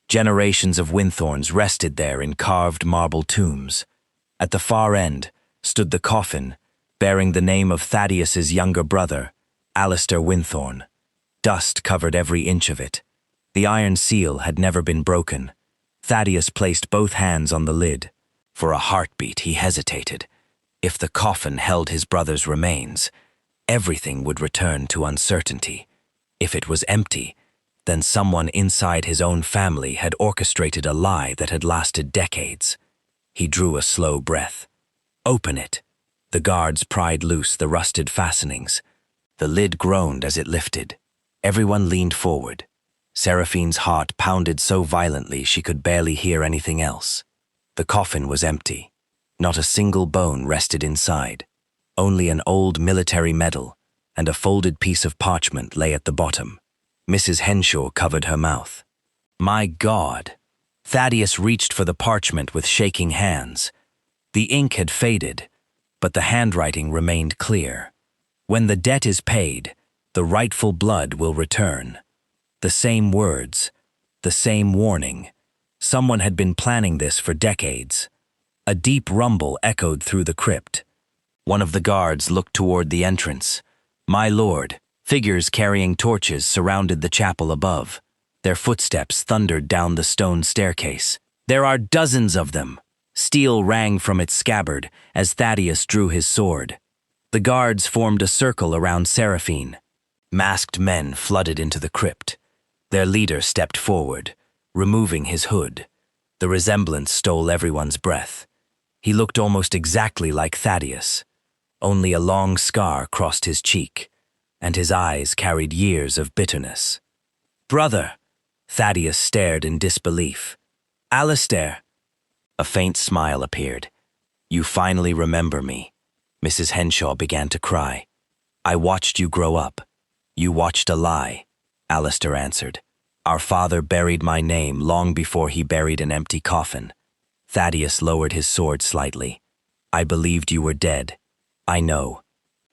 Generations of Wynthornes rested there in carved marble tombs. At the far end stood the coffin, bearing the name of Thaddeus's younger brother, Alistair Wynthorne. Dust covered every inch of it. The iron seal had never been broken. Thaddeus placed both hands on the lid. For a heartbeat, he hesitated. If the coffin held his brother's remains, everything would return to uncertainty. If it was empty, then someone inside his own family had orchestrated a lie that had lasted decades. He drew a slow breath. "Open it." The guards pried loose the rusted fastenings. The lid groaned as it lifted. Everyone leaned forward. Seraphine's heart pounded so violently she could barely hear anything else. The coffin was empty. Not a single bone rested inside. Only an old military medal and a folded piece of parchment lay at the bottom. Mrs. Henshaw covered her mouth. "My God!" Thaddeus reached for the parchment with shaking hands. The ink had faded, but the handwriting remained clear. "When the debt is paid, the rightful blood will return." The same words, the same warning. Someone had been planning this for decades. A deep rumble echoed through the crypt. One of the guards looked toward the entrance. "My lord." Figures carrying torches surrounded the chapel above. Their footsteps thundered down the stone staircase. "There are dozens of them." Steel rang from its scabbard as Thaddeus drew his sword. The guards formed a circle around Seraphine. Masked men flooded into the crypt. Their leader stepped forward, removing his hood. The resemblance stole everyone's breath. He looked almost exactly like Thaddeus. Only a long scar crossed his cheek, and his eyes carried years of bitterness. "Brother!" Thaddeus stared in disbelief. "Alistair!" A faint smile appeared. "You finally remember me." Mrs. Henshaw began to cry. "I watched you grow up. You watched a lie," Alistair answered. "Our father buried my name long before he buried an empty coffin." Thaddeus lowered his sword slightly. "I believed you were dead. I know.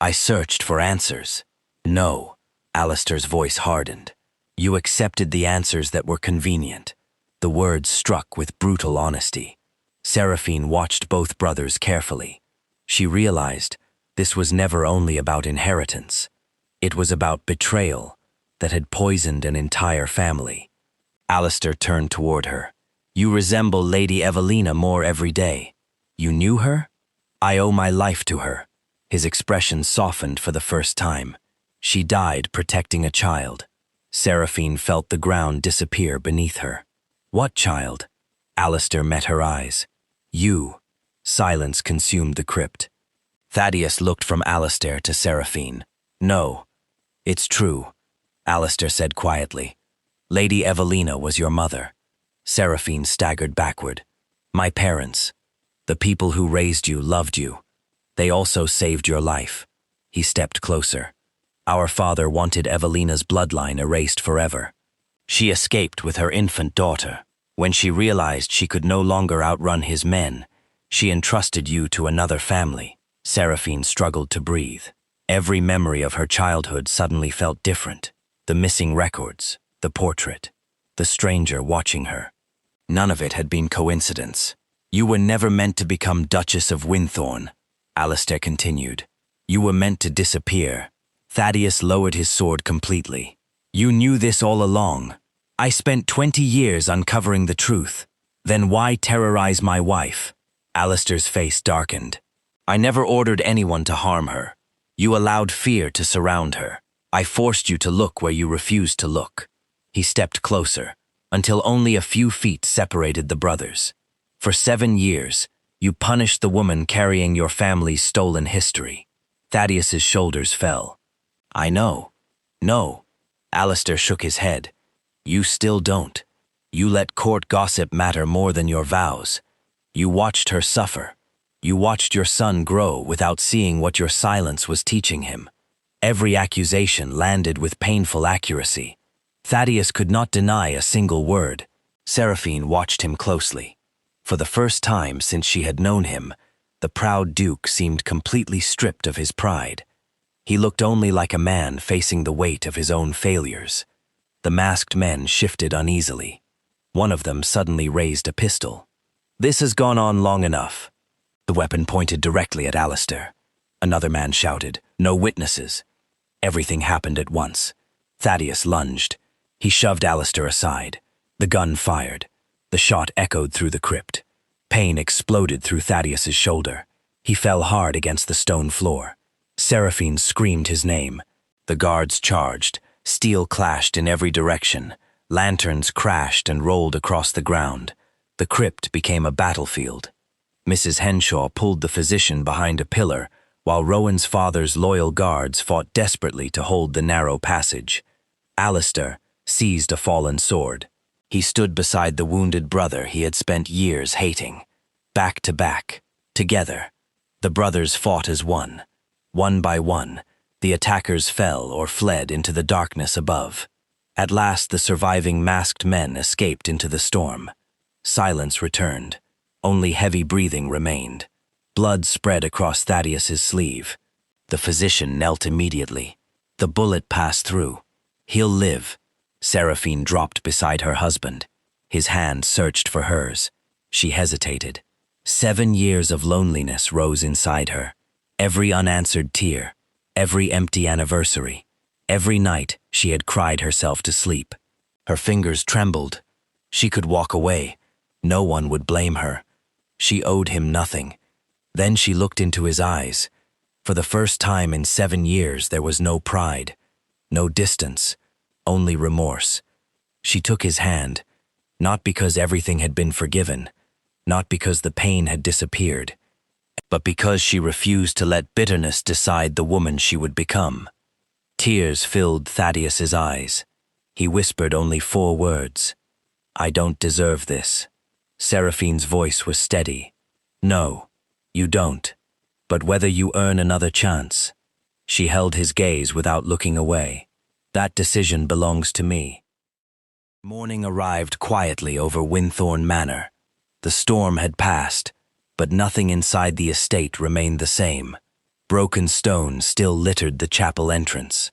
I searched for answers." "No," Alistair's voice hardened. "You accepted the answers that were convenient." The words struck with brutal honesty. Seraphine watched both brothers carefully. She realized this was never only about inheritance. It was about betrayal that had poisoned an entire family. Alistair turned toward her. "You resemble Lady Evelina more every day. You knew her?" "I owe my life to her." His expression softened for the first time. "She died protecting a child." Seraphine felt the ground disappear beneath her. "What child?" Alistair met her eyes. "You." Silence consumed the crypt. Thaddeus looked from Alistair to Seraphine. "No, it's true," Alistair said quietly. "Lady Evelina was your mother." Seraphine staggered backward. "My parents, the people who raised you, loved you. They also saved your life." He stepped closer. Our father wanted Evelina's bloodline erased forever. She escaped with her infant daughter. When she realized she could no longer outrun his men, she entrusted you to another family. Seraphine struggled to breathe. Every memory of her childhood suddenly felt different. The missing records, the portrait, the stranger watching her. None of it had been coincidence. You were never meant to become Duchess of Wynthorne, Alistair continued. You were meant to disappear. Thaddeus lowered his sword completely. You knew this all along. I spent 20 years uncovering the truth. Then why terrorize my wife? Alistair's face darkened. I never ordered anyone to harm her. You allowed fear to surround her. I forced you to look where you refused to look. He stepped closer, until only a few feet separated the brothers. For 7 years, you punished the woman carrying your family's stolen history. Thaddeus's shoulders fell. I know. No. Alistair shook his head. You still don't. You let court gossip matter more than your vows. You watched her suffer. You watched your son grow without seeing what your silence was teaching him. Every accusation landed with painful accuracy. Thaddeus could not deny a single word. Seraphine watched him closely. For the first time since she had known him, the proud Duke seemed completely stripped of his pride. He looked only like a man facing the weight of his own failures. The masked men shifted uneasily. One of them suddenly raised a pistol. This has gone on long enough. The weapon pointed directly at Alistair. Another man shouted, no witnesses. Everything happened at once. Thaddeus lunged. He shoved Alistair aside. The gun fired. The shot echoed through the crypt. Pain exploded through Thaddeus's shoulder. He fell hard against the stone floor. Seraphine screamed his name. The guards charged. Steel clashed in every direction. Lanterns crashed and rolled across the ground. The crypt became a battlefield. Mrs. Henshaw pulled the physician behind a pillar, while Rowan's father's loyal guards fought desperately to hold the narrow passage. Alistair seized a fallen sword. He stood beside the wounded brother he had spent years hating. Back to back, together, the brothers fought as one. One by one, the attackers fell or fled into the darkness above. At last, the surviving masked men escaped into the storm. Silence returned. Only heavy breathing remained. Blood spread across Thaddeus's sleeve. The physician knelt immediately. The bullet passed through. He'll live. Seraphine dropped beside her husband. His hand searched for hers. She hesitated. 7 years of loneliness rose inside her. Every unanswered tear, every empty anniversary, every night she had cried herself to sleep. Her fingers trembled. She could walk away. No one would blame her. She owed him nothing. Then she looked into his eyes. For the first time in 7 years, there was no pride, no distance, only remorse. She took his hand, not because everything had been forgiven, not because the pain had disappeared, but because she refused to let bitterness decide the woman she would become. Tears filled Thaddeus's eyes. He whispered only 4 words. I don't deserve this. Seraphine's voice was steady. No, you don't. But whether you earn another chance. She held his gaze without looking away. That decision belongs to me. Morning arrived quietly over Wynthorne Manor. The storm had passed, but nothing inside the estate remained the same. Broken stones still littered the chapel entrance.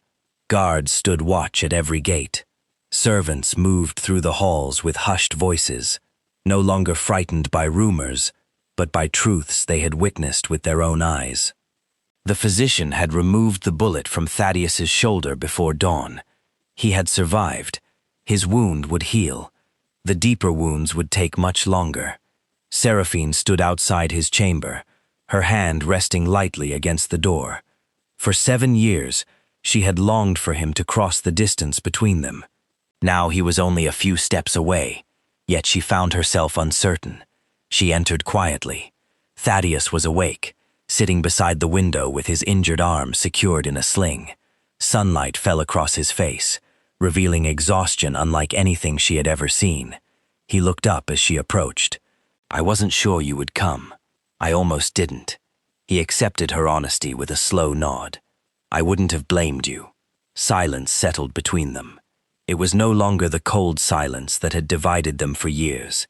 Guards stood watch at every gate. Servants moved through the halls with hushed voices, no longer frightened by rumors, but by truths they had witnessed with their own eyes. The physician had removed the bullet from Thaddeus's shoulder before dawn. He had survived. His wound would heal. The deeper wounds would take much longer. Seraphine stood outside his chamber, her hand resting lightly against the door. For 7 years, she had longed for him to cross the distance between them. Now he was only a few steps away, yet she found herself uncertain. She entered quietly. Thaddeus was awake, sitting beside the window with his injured arm secured in a sling. Sunlight fell across his face, revealing exhaustion unlike anything she had ever seen. He looked up as she approached. I wasn't sure you would come. I almost didn't. He accepted her honesty with a slow nod. I wouldn't have blamed you. Silence settled between them. It was no longer the cold silence that had divided them for years.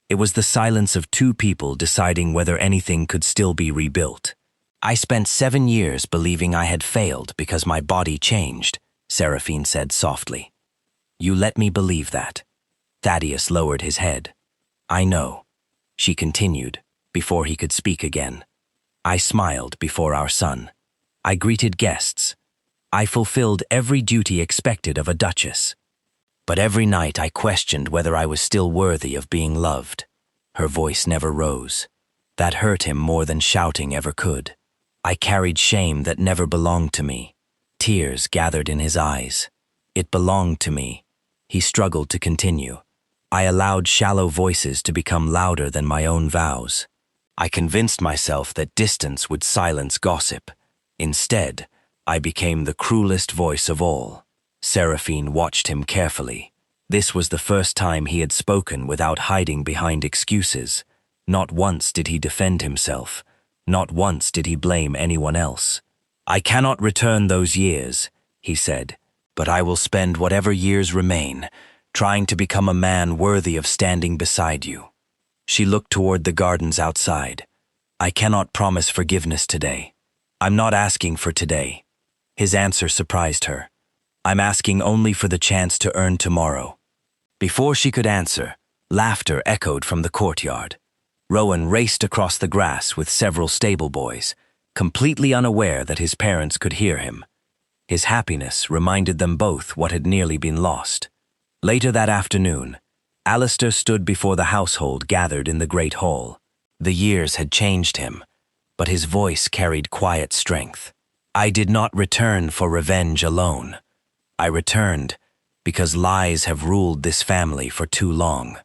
It was the silence of two people deciding whether anything could still be rebuilt. "I spent 7 years believing I had failed because my body changed," Seraphine said softly. "You let me believe that." Thaddeus lowered his head. "I know," she continued, before he could speak again. "I smiled before our son. I greeted guests. I fulfilled every duty expected of a duchess. But every night I questioned whether I was still worthy of being loved." Her voice never rose. That hurt him more than shouting ever could. "I carried shame that never belonged to me." Tears gathered in his eyes. "It belonged to me." He struggled to continue. "I allowed shallow voices to become louder than my own vows. I convinced myself that distance would silence gossip. Instead, I became the cruelest voice of all." Seraphine watched him carefully. This was the first time he had spoken without hiding behind excuses. Not once did he defend himself. Not once did he blame anyone else. "I cannot return those years," he said, "but I will spend whatever years remain trying to become a man worthy of standing beside you." She looked toward the gardens outside. "I cannot promise forgiveness today. I'm not asking for today." His answer surprised her. "I'm asking only for the chance to earn tomorrow." Before she could answer, laughter echoed from the courtyard. Rowan raced across the grass with several stable boys, completely unaware that his parents could hear him. His happiness reminded them both what had nearly been lost. Later that afternoon, Alistair stood before the household gathered in the great hall. The years had changed him, but his voice carried quiet strength. "I did not return for revenge alone. I returned because lies have ruled this family for too long."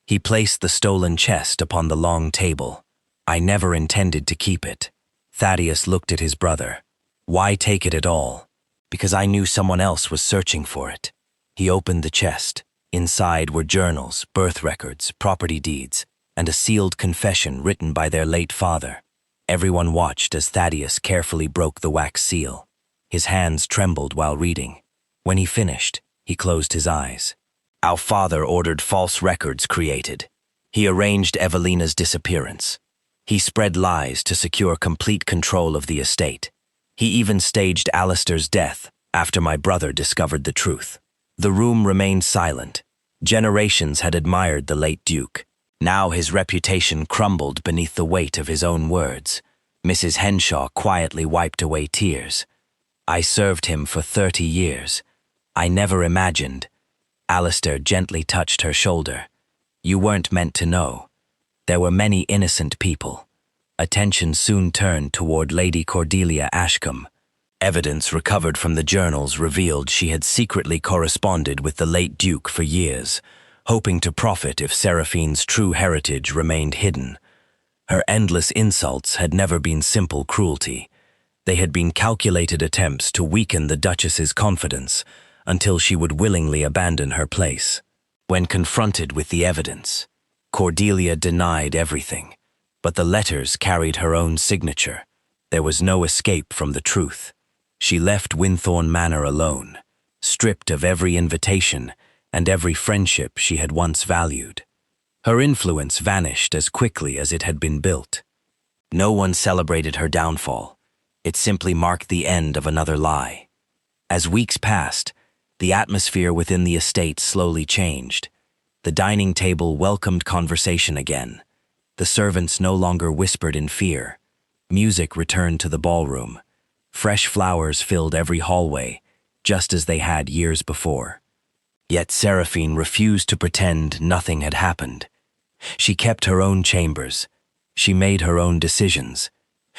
He placed the stolen chest upon the long table. "I never intended to keep it." Thaddeus looked at his brother. "Why take it at all?" "Because I knew someone else was searching for it." He opened the chest. Inside were journals, birth records, property deeds, and a sealed confession written by their late father. Everyone watched as Thaddeus carefully broke the wax seal. His hands trembled while reading. When he finished, he closed his eyes. "Our father ordered false records created. He arranged Evelina's disappearance. He spread lies to secure complete control of the estate. He even staged Alistair's death after my brother discovered the truth." The room remained silent. Generations had admired the late Duke. Now his reputation crumbled beneath the weight of his own words. Mrs. Henshaw quietly wiped away tears. "I served him for 30 years. I never imagined." Alistair gently touched her shoulder. "You weren't meant to know. There were many innocent people." Attention soon turned toward Lady Cordelia Ashcombe. Evidence recovered from the journals revealed she had secretly corresponded with the late Duke for years, hoping to profit if Seraphine's true heritage remained hidden. Her endless insults had never been simple cruelty. They had been calculated attempts to weaken the Duchess's confidence until she would willingly abandon her place. When confronted with the evidence, Cordelia denied everything, but the letters carried her own signature. There was no escape from the truth. She left Wynthorne Manor alone, stripped of every invitation and every friendship she had once valued. Her influence vanished as quickly as it had been built. No one celebrated her downfall. It simply marked the end of another lie. As weeks passed, the atmosphere within the estate slowly changed. The dining table welcomed conversation again. The servants no longer whispered in fear. Music returned to the ballroom. Fresh flowers filled every hallway, just as they had years before. Yet Seraphine refused to pretend nothing had happened. She kept her own chambers. She made her own decisions.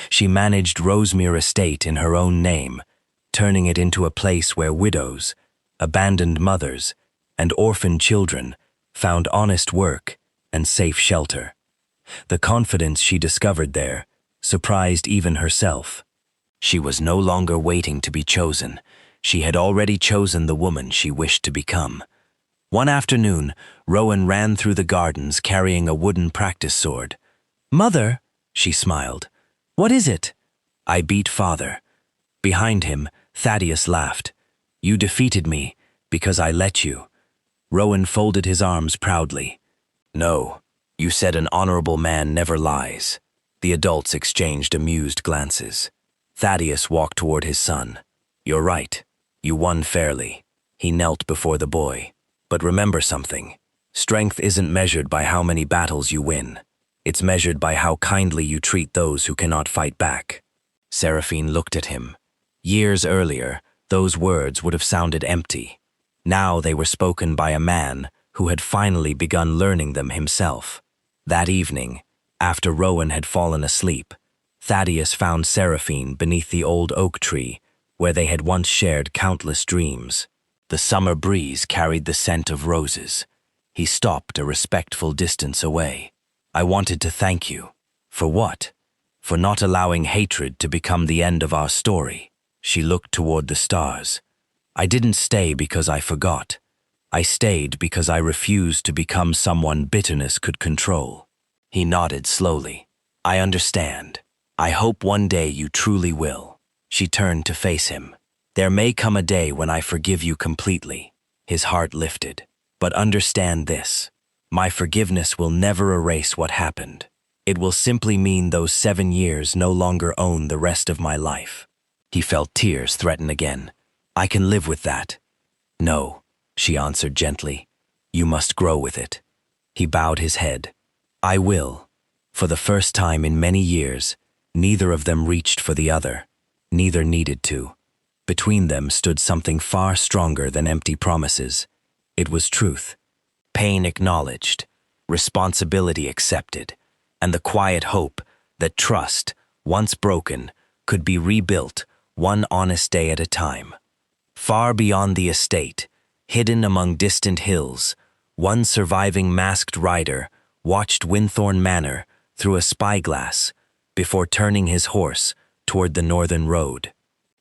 She managed Rosemere Estate in her own name, turning it into a place where widows, abandoned mothers, and orphaned children found honest work and safe shelter. The confidence she discovered there surprised even herself. She was no longer waiting to be chosen. She had already chosen the woman she wished to become. One afternoon, Rowan ran through the gardens carrying a wooden practice sword. "Mother," she smiled. "What is it?" "I beat father." Behind him, Thaddeus laughed. You defeated me because I let you. Rowan folded his arms proudly. No, you said an honorable man never lies. The adults exchanged amused glances. Thaddeus walked toward his son. You're right. You won fairly. He knelt before the boy. But remember something. Strength isn't measured by how many battles you win. It's measured by how kindly you treat those who cannot fight back. Seraphine looked at him. Years earlier, those words would have sounded empty. Now they were spoken by a man who had finally begun learning them himself. That evening, after Rowan had fallen asleep, Thaddeus found Seraphine beneath the old oak tree where they had once shared countless dreams. The summer breeze carried the scent of roses. He stopped a respectful distance away. I wanted to thank you. For what? For not allowing hatred to become the end of our story. She looked toward the stars. I didn't stay because I forgot. I stayed because I refused to become someone bitterness could control. He nodded slowly. I understand. I hope one day you truly will. She turned to face him. There may come a day when I forgive you completely. His heart lifted. But understand this. My forgiveness will never erase what happened. It will simply mean those 7 years no longer own the rest of my life. He felt tears threaten again. I can live with that. No, she answered gently. You must grow with it. He bowed his head. I will. For the first time in many years, neither of them reached for the other. Neither needed to. Between them stood something far stronger than empty promises. It was truth. Pain acknowledged, responsibility accepted, and the quiet hope that trust, once broken, could be rebuilt one honest day at a time. Far beyond the estate, hidden among distant hills, one surviving masked rider watched Wynthorne Manor through a spyglass before turning his horse toward the northern road.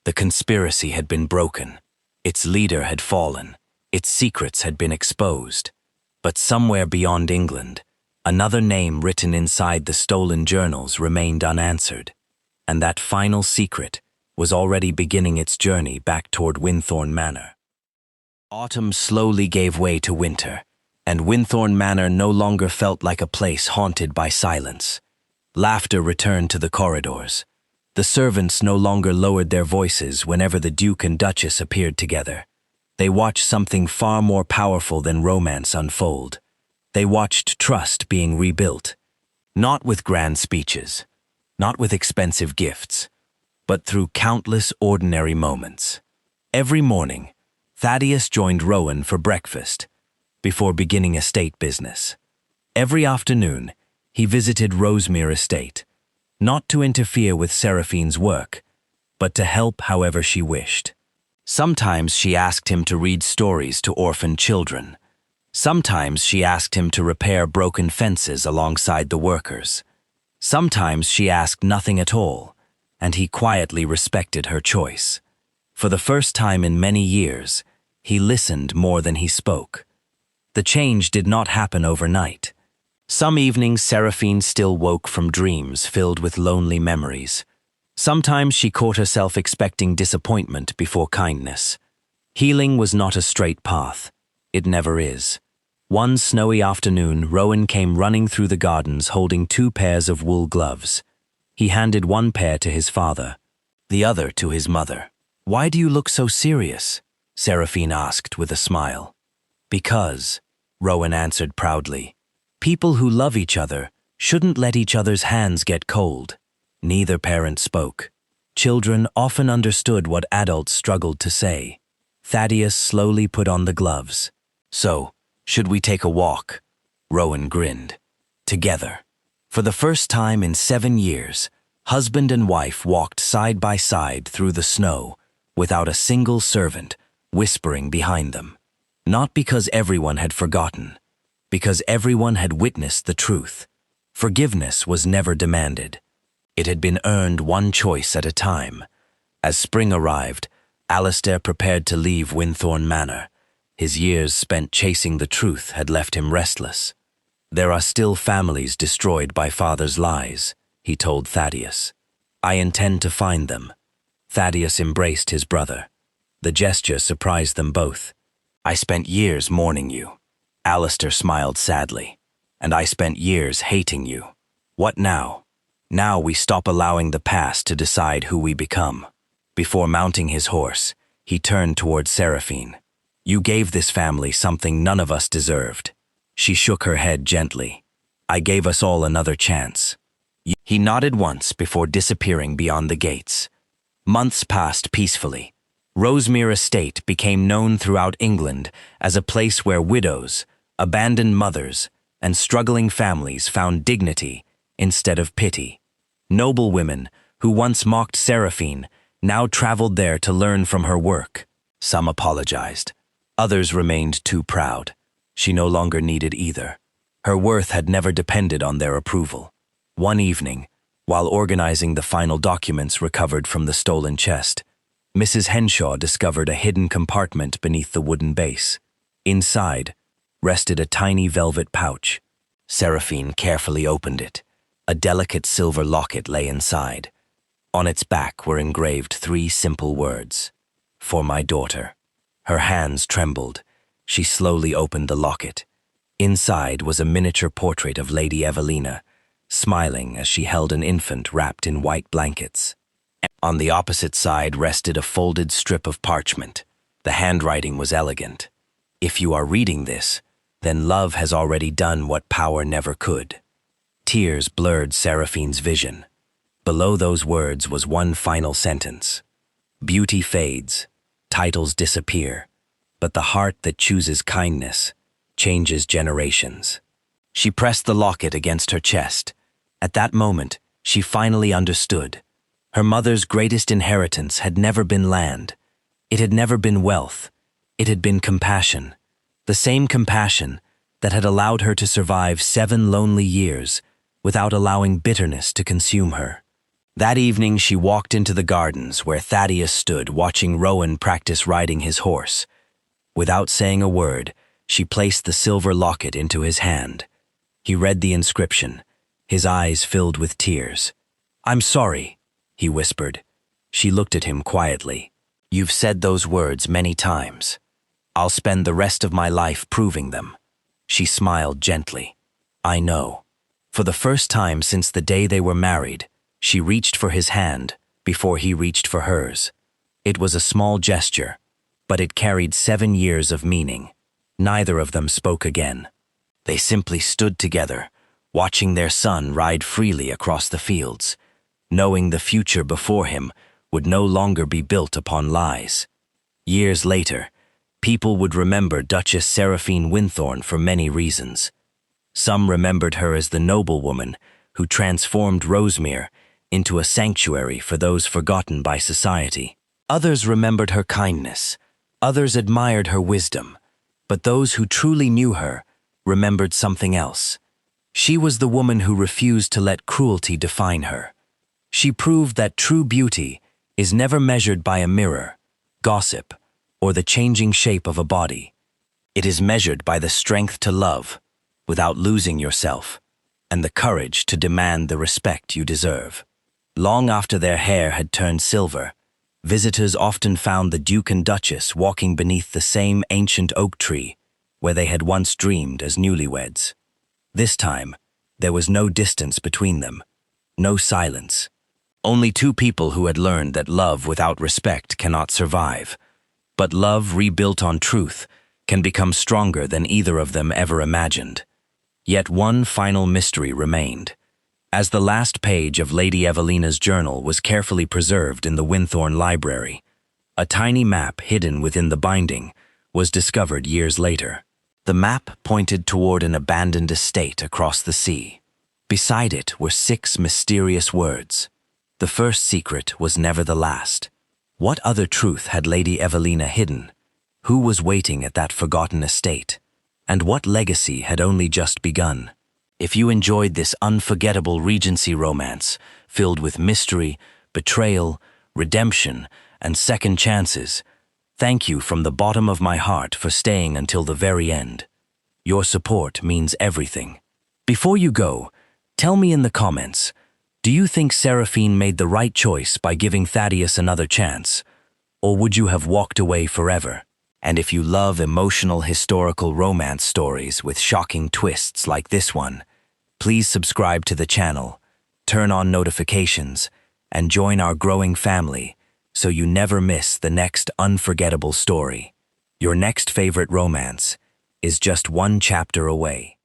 The conspiracy had been broken. Its leader had fallen. Its secrets had been exposed. But somewhere beyond England, another name written inside the stolen journals remained unanswered. And that final secret was already beginning its journey back toward Wynthorne Manor. Autumn slowly gave way to winter, and Wynthorne Manor no longer felt like a place haunted by silence. Laughter returned to the corridors. The servants no longer lowered their voices whenever the Duke and Duchess appeared together. They watched something far more powerful than romance unfold. They watched trust being rebuilt. Not with grand speeches, not with expensive gifts, but through countless ordinary moments. Every morning, Thaddeus joined Rowan for breakfast, before beginning estate business. Every afternoon, he visited Rosemere Estate, not to interfere with Seraphine's work, but to help however she wished. Sometimes she asked him to read stories to orphan children. Sometimes she asked him to repair broken fences alongside the workers. Sometimes she asked nothing at all, and he quietly respected her choice. For the first time in many years, he listened more than he spoke. The change did not happen overnight. Some evenings Seraphine still woke from dreams filled with lonely memories. Sometimes she caught herself expecting disappointment before kindness. Healing was not a straight path. It never is. One snowy afternoon, Rowan came running through the gardens holding 2 pairs of wool gloves. He handed one pair to his father, the other to his mother. "Why do you look so serious?" Seraphine asked with a smile. "Because," Rowan answered proudly, "people who love each other shouldn't let each other's hands get cold." Neither parent spoke. Children often understood what adults struggled to say. Thaddeus slowly put on the gloves. "So, should we take a walk?" Rowan grinned. Together. For the first time in 7 years, husband and wife walked side by side through the snow without a single servant whispering behind them. Not because everyone had forgotten, because everyone had witnessed the truth. Forgiveness was never demanded. It had been earned one choice at a time. As spring arrived, Alistair prepared to leave Wynthorne Manor. His years spent chasing the truth had left him restless. "There are still families destroyed by father's lies," he told Thaddeus. "I intend to find them." Thaddeus embraced his brother. The gesture surprised them both. "I spent years mourning you." Alistair smiled sadly. "And I spent years hating you. What now? Now we stop allowing the past to decide who we become." Before mounting his horse, he turned toward Seraphine. "You gave this family something none of us deserved." She shook her head gently. "I gave us all another chance." He nodded once before disappearing beyond the gates. Months passed peacefully. Rosemere Estate became known throughout England as a place where widows, abandoned mothers, and struggling families found dignity instead of pity. Noble women, who once mocked Seraphine, now traveled there to learn from her work. Some apologized. Others remained too proud. She no longer needed either. Her worth had never depended on their approval. One evening, while organizing the final documents recovered from the stolen chest, Mrs. Henshaw discovered a hidden compartment beneath the wooden base. Inside rested a tiny velvet pouch. Seraphine carefully opened it. A delicate silver locket lay inside. On its back were engraved 3 simple words: "For my daughter." Her hands trembled. She slowly opened the locket. Inside was a miniature portrait of Lady Evelina, smiling as she held an infant wrapped in white blankets. On the opposite side rested a folded strip of parchment. The handwriting was elegant. "If you are reading this, then love has already done what power never could." Tears blurred Seraphine's vision. Below those words was one final sentence: "Beauty fades, titles disappear, but the heart that chooses kindness changes generations." She pressed the locket against her chest. At that moment, she finally understood. Her mother's greatest inheritance had never been land. It had never been wealth. It had been compassion. The same compassion that had allowed her to survive 7 lonely years without allowing bitterness to consume her. That evening she walked into the gardens where Thaddeus stood watching Rowan practice riding his horse. Without saying a word, she placed the silver locket into his hand. He read the inscription, his eyes filled with tears. "I'm sorry," he whispered. She looked at him quietly. "You've said those words many times. I'll spend the rest of my life proving them." She smiled gently. "I know." For the first time since the day they were married, she reached for his hand before he reached for hers. It was a small gesture, but it carried 7 years of meaning. Neither of them spoke again. They simply stood together, watching their son ride freely across the fields, knowing the future before him would no longer be built upon lies. Years later, people would remember Duchess Seraphine Wynthorne for many reasons. Some remembered her as the noblewoman who transformed Rosemere into a sanctuary for those forgotten by society. Others remembered her kindness. Others admired her wisdom. But those who truly knew her remembered something else. She was the woman who refused to let cruelty define her. She proved that true beauty is never measured by a mirror, gossip, or the changing shape of a body. It is measured by the strength to love without losing yourself, and the courage to demand the respect you deserve. Long after their hair had turned silver, visitors often found the Duke and Duchess walking beneath the same ancient oak tree where they had once dreamed as newlyweds. This time, there was no distance between them, no silence. Only 2 people who had learned that love without respect cannot survive. But love rebuilt on truth can become stronger than either of them ever imagined. Yet one final mystery remained. As the last page of Lady Evelina's journal was carefully preserved in the Wynthorne library, a tiny map hidden within the binding was discovered years later. The map pointed toward an abandoned estate across the sea. Beside it were 6 mysterious words. The first secret was never the last. What other truth had Lady Evelina hidden? Who was waiting at that forgotten estate? And what legacy had only just begun? If you enjoyed this unforgettable Regency romance, filled with mystery, betrayal, redemption, and second chances, thank you from the bottom of my heart for staying until the very end. Your support means everything. Before you go, tell me in the comments, do you think Seraphine made the right choice by giving Thaddeus another chance? Or would you have walked away forever? And if you love emotional historical romance stories with shocking twists like this one, please subscribe to the channel, turn on notifications, and join our growing family so you never miss the next unforgettable story. Your next favorite romance is just one chapter away.